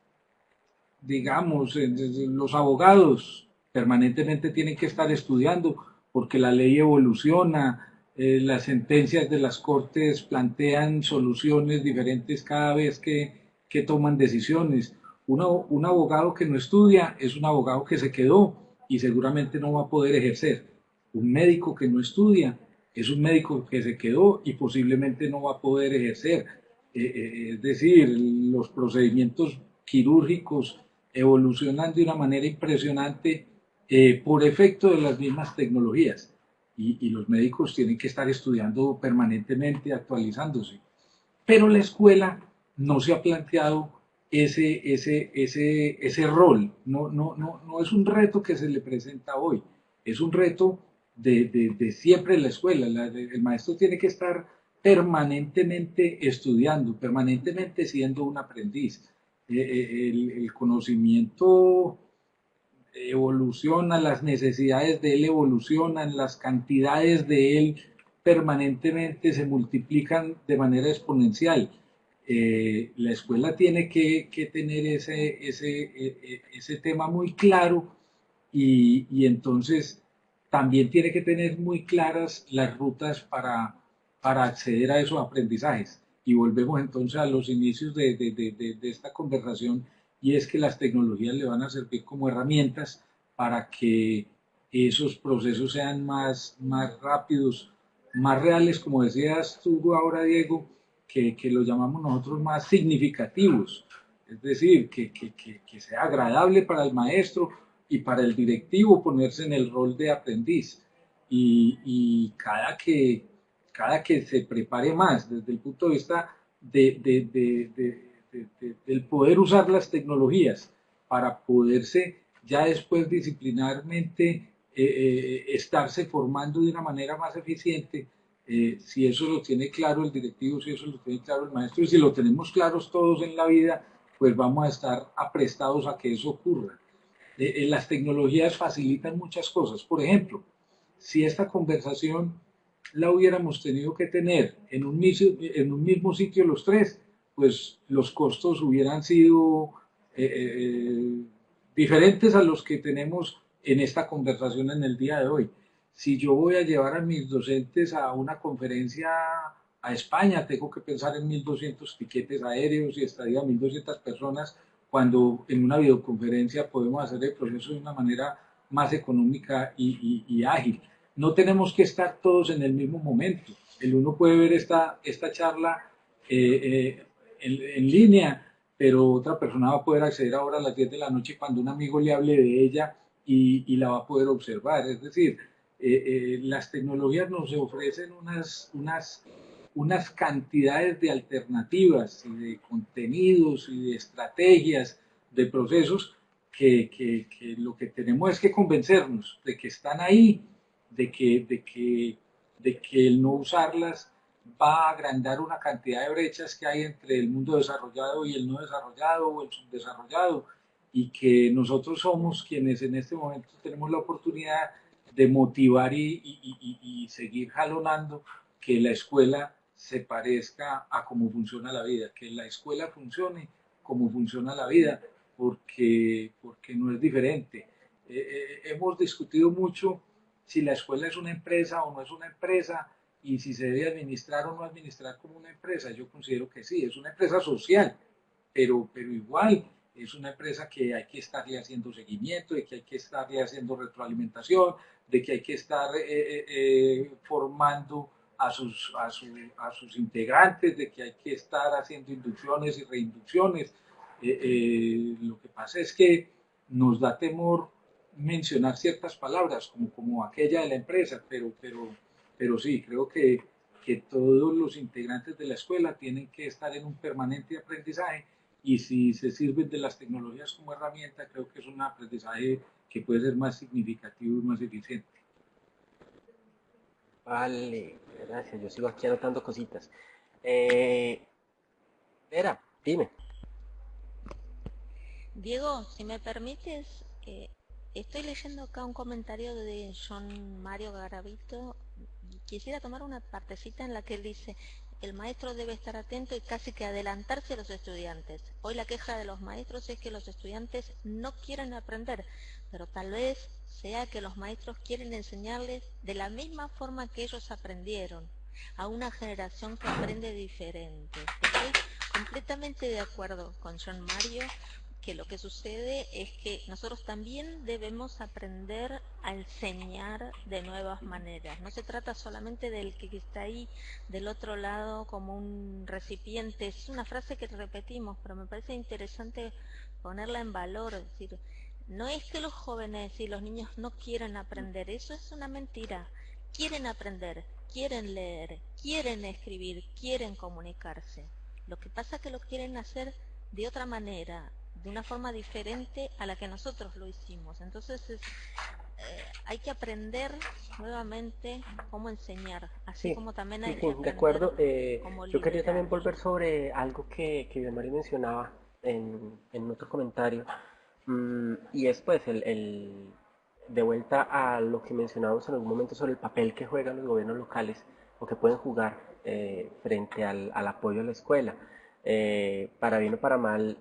digamos, los abogados permanentemente tienen que estar estudiando porque la ley evoluciona, las sentencias de las cortes plantean soluciones diferentes cada vez que toman decisiones. Un abogado que no estudia es un abogado que se quedó y seguramente no va a poder ejercer. Un médico que no estudia es un médico que se quedó y posiblemente no va a poder ejercer. Es decir, los procedimientos quirúrgicos evolucionan de una manera impresionante por efecto de las mismas tecnologías y los médicos tienen que estar estudiando permanentemente, actualizándose. Pero la escuela no se ha planteado ese rol. No es un reto que se le presenta hoy, es un reto de siempre en la escuela. El maestro tiene que estar permanentemente estudiando, permanentemente siendo un aprendiz. El conocimiento evoluciona, las necesidades de él evolucionan, las cantidades de él permanentemente se multiplican de manera exponencial. La escuela tiene que tener ese tema muy claro y entonces también tiene que tener muy claras las rutas para acceder a esos aprendizajes. Y volvemos entonces a los inicios de esta conversación y es que las tecnologías le van a servir como herramientas para que esos procesos sean más rápidos, más reales, como decías tú ahora, Diego, que lo llamamos nosotros más significativos, es decir, que sea agradable para el maestro y para el directivo ponerse en el rol de aprendiz. Y cada que se prepare más desde el punto de vista del poder usar las tecnologías para poderse ya después disciplinarmente estarse formando de una manera más eficiente, si eso lo tiene claro el directivo, si eso lo tiene claro el maestro y si lo tenemos claros todos en la vida, pues vamos a estar aprestados a que eso ocurra. Las tecnologías facilitan muchas cosas. Por ejemplo, si esta conversación la hubiéramos tenido que tener en un mismo sitio los tres, pues los costos hubieran sido diferentes a los que tenemos en esta conversación en el día de hoy. Si yo voy a llevar a mis docentes a una conferencia a España, tengo que pensar en 1.200 tiquetes aéreos y estadía 1.200 personas, cuando en una videoconferencia podemos hacer el proceso de una manera más económica y ágil. No tenemos que estar todos en el mismo momento. El uno puede ver esta charla en línea, pero otra persona va a poder acceder ahora a las 10 de la noche cuando un amigo le hable de ella y la va a poder observar. Es decir, las tecnologías nos ofrecen unas cantidades de alternativas y de contenidos y de estrategias, de procesos que lo que tenemos es que convencernos de que están ahí, de que el no usarlas va a agrandar una cantidad de brechas que hay entre el mundo desarrollado y el no desarrollado o el subdesarrollado y que nosotros somos quienes en este momento tenemos la oportunidad de motivar y seguir jalonando que la escuela se parezca a cómo funciona la vida, que la escuela funcione como funciona la vida, porque no es diferente. Hemos discutido mucho si la escuela es una empresa o no es una empresa y si se debe administrar o no administrar como una empresa. Yo considero que sí, es una empresa social, pero igual es una empresa que hay que estarle haciendo seguimiento, de que hay que estarle haciendo retroalimentación, de que hay que estar formando a sus integrantes, de que hay que estar haciendo inducciones y reinducciones. Lo que pasa es que nos da temor mencionar ciertas palabras, como aquella de la empresa, pero sí, creo que todos los integrantes de la escuela tienen que estar en un permanente aprendizaje y si se sirven de las tecnologías como herramienta, creo que es un aprendizaje que puede ser más significativo y más eficiente. Vale, gracias. Yo sigo aquí anotando cositas. Vera, dime. Diego, si me permites, estoy leyendo acá un comentario de John Mario Garavito y quisiera tomar una partecita en la que él dice: el maestro debe estar atento y casi que adelantarse a los estudiantes. Hoy la queja de los maestros es que los estudiantes no quieren aprender, pero tal vez sea que los maestros quieren enseñarles de la misma forma que ellos aprendieron, a una generación que aprende diferente. Estoy completamente de acuerdo con John Mario, que lo que sucede es que nosotros también debemos aprender a enseñar de nuevas maneras. No se trata solamente del que está ahí del otro lado como un recipiente. Es una frase que repetimos, pero me parece interesante ponerla en valor. Es decir, no es que los jóvenes y los niños no quieran aprender, eso es una mentira. Quieren aprender, quieren leer, quieren escribir, quieren comunicarse. Lo que pasa es que lo quieren hacer de otra manera, de una forma diferente a la que nosotros lo hicimos. Entonces hay que aprender nuevamente cómo enseñar, así Sí, como también sí, hay que sí, de aprender acuerdo. cómo Yo quería liderar. también volver sobre algo que María mencionaba en otro comentario, y es pues de vuelta a lo que mencionábamos en algún momento sobre el papel que juegan los gobiernos locales o que pueden jugar frente al apoyo a la escuela. Para bien o para mal,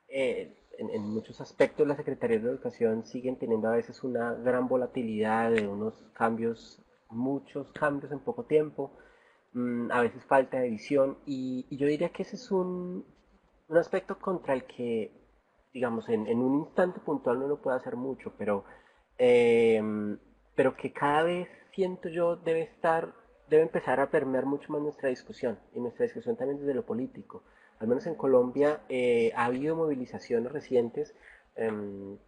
en muchos aspectos las secretarías de educación siguen teniendo a veces una gran volatilidad de unos cambios, muchos cambios en poco tiempo, a veces falta de visión y yo diría que ese es un aspecto contra el que, digamos, en un instante puntual no lo puede hacer mucho, eh, pero que cada vez siento yo debe empezar a permear mucho más nuestra discusión y nuestra discusión también desde lo político. Al menos en Colombia ha habido movilizaciones recientes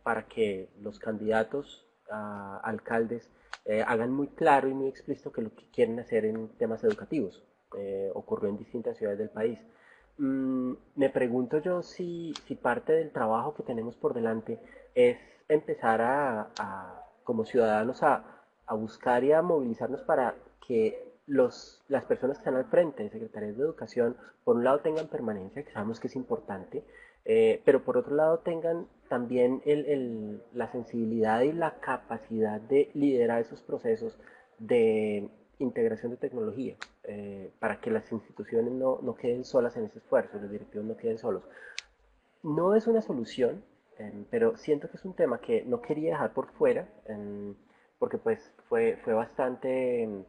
para que los candidatos a alcaldes hagan muy claro y muy explícito que lo que quieren hacer en temas educativos. Ocurrió en distintas ciudades del país. Me pregunto yo si parte del trabajo que tenemos por delante es empezar como ciudadanos a buscar y a movilizarnos para que las personas que están al frente de secretarías de educación, por un lado tengan permanencia, que sabemos que es importante, pero por otro lado tengan también la sensibilidad y la capacidad de liderar esos procesos de integración de tecnología, para que las instituciones no queden solas en ese esfuerzo, los directivos no queden solos. No es una solución, pero siento que es un tema que no quería dejar por fuera, porque pues fue bastante,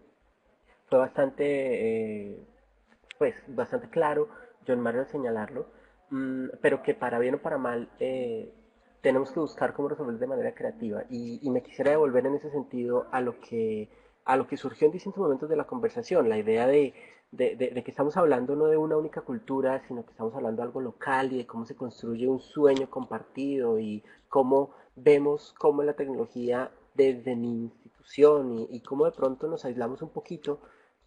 bastante claro John Mario al señalarlo, pero que para bien o para mal tenemos que buscar cómo resolver de manera creativa y me quisiera devolver en ese sentido a lo que surgió en distintos momentos de la conversación, la idea de que estamos hablando no de una única cultura, sino que estamos hablando de algo local y de cómo se construye un sueño compartido y cómo vemos cómo la tecnología desde mi institución y cómo de pronto nos aislamos un poquito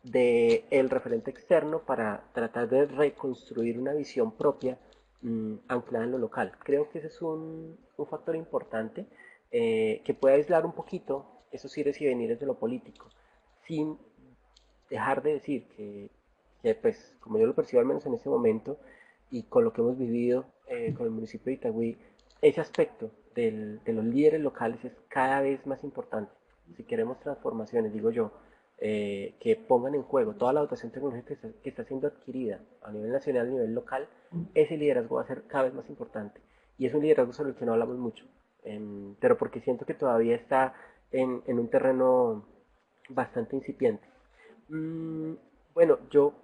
del referente externo para tratar de reconstruir una visión propia anclada en lo local. Creo que ese es un factor importante que puede aislar un poquito esos ires y venires de lo político, sin dejar de decir que, pues, como yo lo percibo al menos en este momento y con lo que hemos vivido con el municipio de Itagüí, ese aspecto de los líderes locales es cada vez más importante. Si queremos transformaciones, digo yo, que pongan en juego toda la dotación tecnológica que está siendo adquirida a nivel nacional, a nivel local, ese liderazgo va a ser cada vez más importante. Y es un liderazgo sobre el que no hablamos mucho, pero porque siento que todavía está en un terreno bastante incipiente. Mm, bueno, yo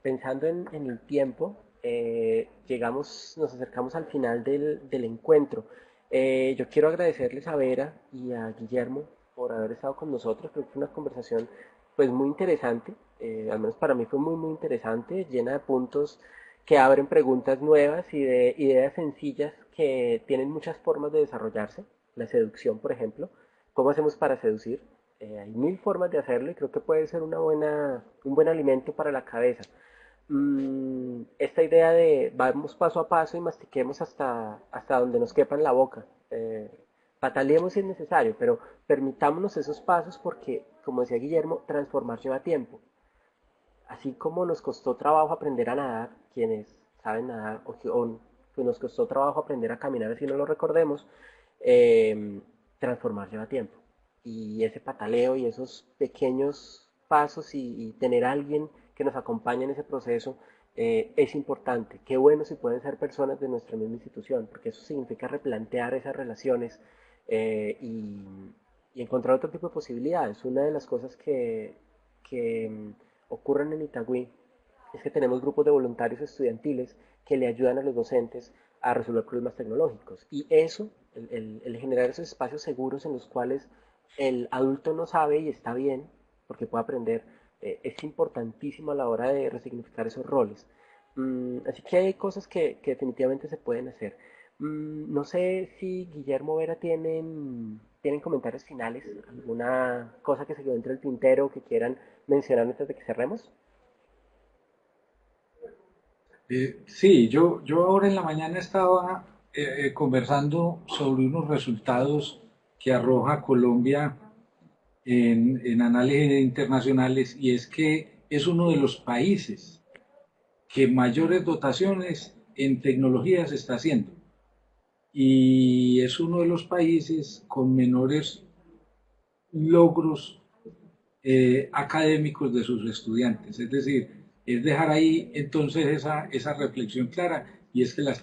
pensando en el tiempo, nos acercamos al final del encuentro. Yo quiero agradecerles a Vera y a Guillermo por haber estado con nosotros. Creo que fue una conversación pues muy interesante, al menos para mí fue muy muy interesante, llena de puntos que abren preguntas nuevas y de ideas sencillas que tienen muchas formas de desarrollarse. La seducción, por ejemplo. ¿Cómo hacemos para seducir? Hay mil formas de hacerlo y creo que puede ser un buen alimento para la cabeza. Esta idea de vamos paso a paso y mastiquemos hasta donde nos quepa en la boca. Pataleemos si es necesario, pero permitámonos esos pasos porque, como decía Guillermo, transformar lleva tiempo. Así como nos costó trabajo aprender a nadar, quienes saben nadar, que nos costó trabajo aprender a caminar, así no lo recordemos, eh, transformar lleva tiempo. Y ese pataleo y esos pequeños pasos y tener a alguien que nos acompañe en ese proceso es importante. Qué bueno si pueden ser personas de nuestra misma institución, porque eso significa replantear esas relaciones y encontrar otro tipo de posibilidades. Una de las cosas que ocurren en Itagüí es que tenemos grupos de voluntarios estudiantiles que le ayudan a los docentes a resolver problemas tecnológicos. Y eso, el generar esos espacios seguros en los cuales el adulto no sabe y está bien, porque puede aprender, es importantísimo a la hora de resignificar esos roles. Así que hay cosas que definitivamente se pueden hacer. No sé si Guillermo Vera tienen comentarios finales, alguna cosa que se quedó entre el tintero que quieran mencionar antes de que cerremos. Sí, yo ahora en la mañana estaba conversando sobre unos resultados que arroja Colombia en análisis internacionales, y es que es uno de los países que mayores dotaciones en tecnologías está haciendo, y es uno de los países con menores logros académicos de sus estudiantes. Es decir, es dejar ahí entonces esa reflexión clara, y es que las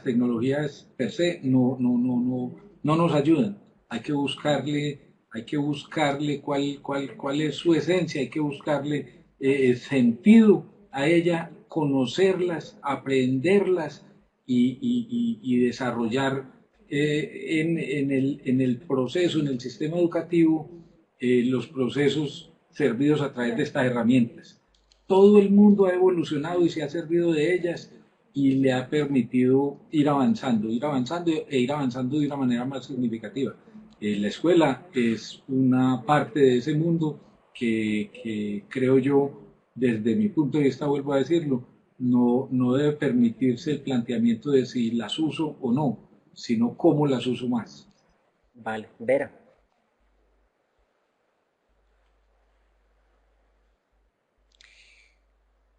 tecnologías per se no nos ayudan. Hay que buscarle cuál es su esencia, hay que buscarle sentido a ella, conocerlas, aprenderlas y desarrollar en el proceso, en el sistema educativo, los procesos servidos a través de estas herramientas. Todo el mundo ha evolucionado y se ha servido de ellas, y le ha permitido ir avanzando e ir avanzando de una manera más significativa. La escuela es una parte de ese mundo que creo yo, desde mi punto de vista, vuelvo a decirlo, no debe permitirse el planteamiento de si las uso o no, sino cómo las uso más. Vale, Vera.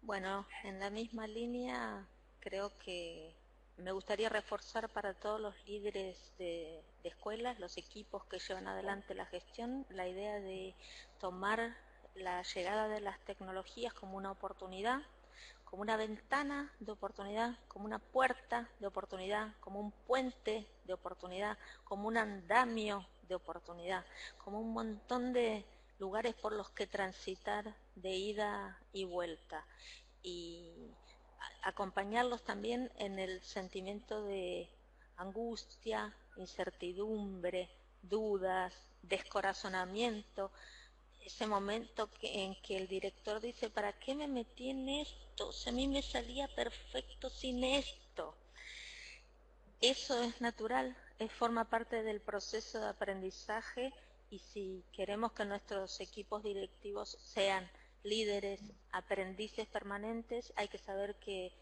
Bueno, en la misma línea, creo que me gustaría reforzar para todos los líderes de escuelas, los equipos que llevan adelante la gestión, la idea de tomar la llegada de las tecnologías como una oportunidad, como una ventana de oportunidad, como una puerta de oportunidad, como un puente de oportunidad, como un andamio de oportunidad, como un montón de lugares por los que transitar de ida y vuelta, y acompañarlos también en el sentimiento de angustia, incertidumbre, dudas, descorazonamiento, ese momento en que el director dice, ¿para qué me metí en esto? Si a mí me salía perfecto sin esto. Eso es natural, forma parte del proceso de aprendizaje, y si queremos que nuestros equipos directivos sean líderes, aprendices permanentes, hay que saber que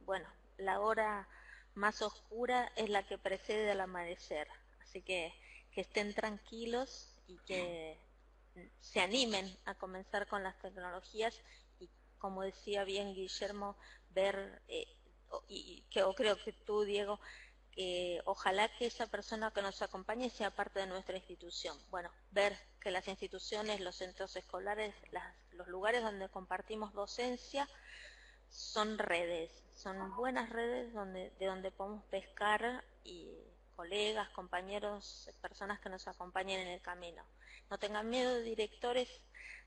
bueno, la hora más oscura es la que precede al amanecer. Así que estén tranquilos y que se animen a comenzar con las tecnologías, y como decía bien Guillermo, ver, o creo que tú, Diego, ojalá que esa persona que nos acompañe sea parte de nuestra institución. Bueno, ver que las instituciones, los centros escolares, los lugares donde compartimos docencia son redes, son buenas redes de donde podemos pescar, y colegas, compañeros, personas que nos acompañen en el camino. No tengan miedo, directores,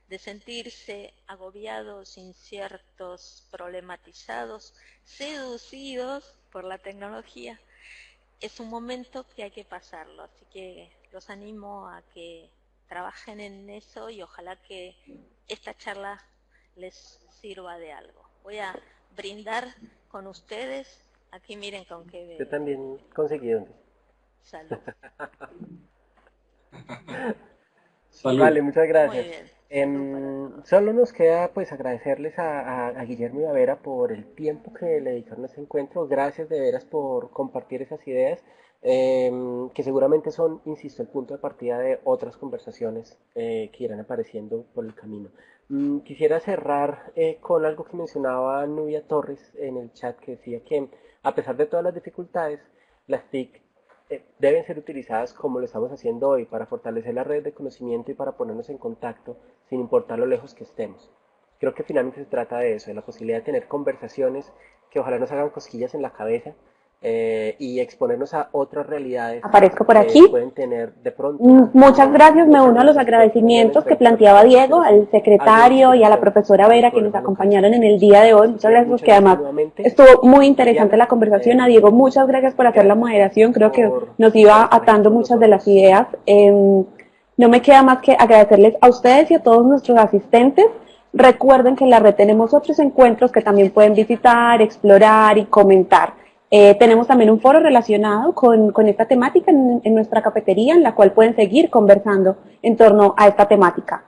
de sentirse agobiados, inciertos, problematizados, seducidos por la tecnología. Es un momento que hay que pasarlo, así que los animo a que trabajen en eso, y ojalá que esta charla les sirva de algo. Voy a brindar con ustedes. Aquí miren con qué Yo bebé. también conseguí uno. Salud. Salud. Vale, muchas Muy gracias. bien. Salud para todos. Solo nos queda pues agradecerles a Guillermo y a Vera por el tiempo que le dedicaron a este encuentro. Gracias de veras por compartir esas ideas, que seguramente son, insisto, el punto de partida de otras conversaciones que irán apareciendo por el camino. Quisiera cerrar con algo que mencionaba Nubia Torres en el chat, que decía que a pesar de todas las dificultades, las TIC deben ser utilizadas como lo estamos haciendo hoy, para fortalecer la red de conocimiento y para ponernos en contacto sin importar lo lejos que estemos. Creo que finalmente se trata de eso, de la posibilidad de tener conversaciones que ojalá nos hagan cosquillas en la cabeza, y exponernos a otras realidades Aparezco por que aquí. pueden tener de pronto Muchas gracias, me uno a los agradecimientos que planteaba Diego, al secretario y a la profesora Vera que nos acompañaron en el día de hoy. Muchas gracias, porque además estuvo muy interesante la conversación. A Diego, muchas gracias por hacer la moderación, creo que nos iba atando muchas de las ideas. No me queda más que agradecerles a ustedes y a todos nuestros asistentes. Recuerden que en la red tenemos otros encuentros que también pueden visitar, explorar y comentar. Tenemos también un foro relacionado con esta temática en nuestra cafetería, en la cual pueden seguir conversando en torno a esta temática.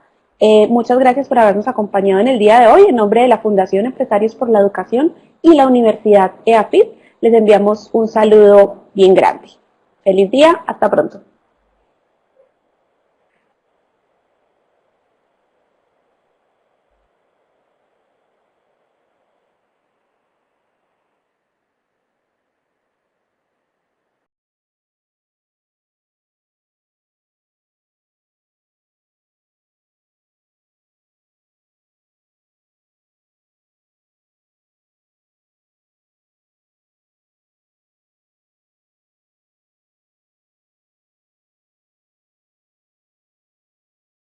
Muchas gracias por habernos acompañado en el día de hoy. En nombre de la Fundación Empresarios por la Educación y la Universidad EAFIT, les enviamos un saludo bien grande. Feliz día, hasta pronto.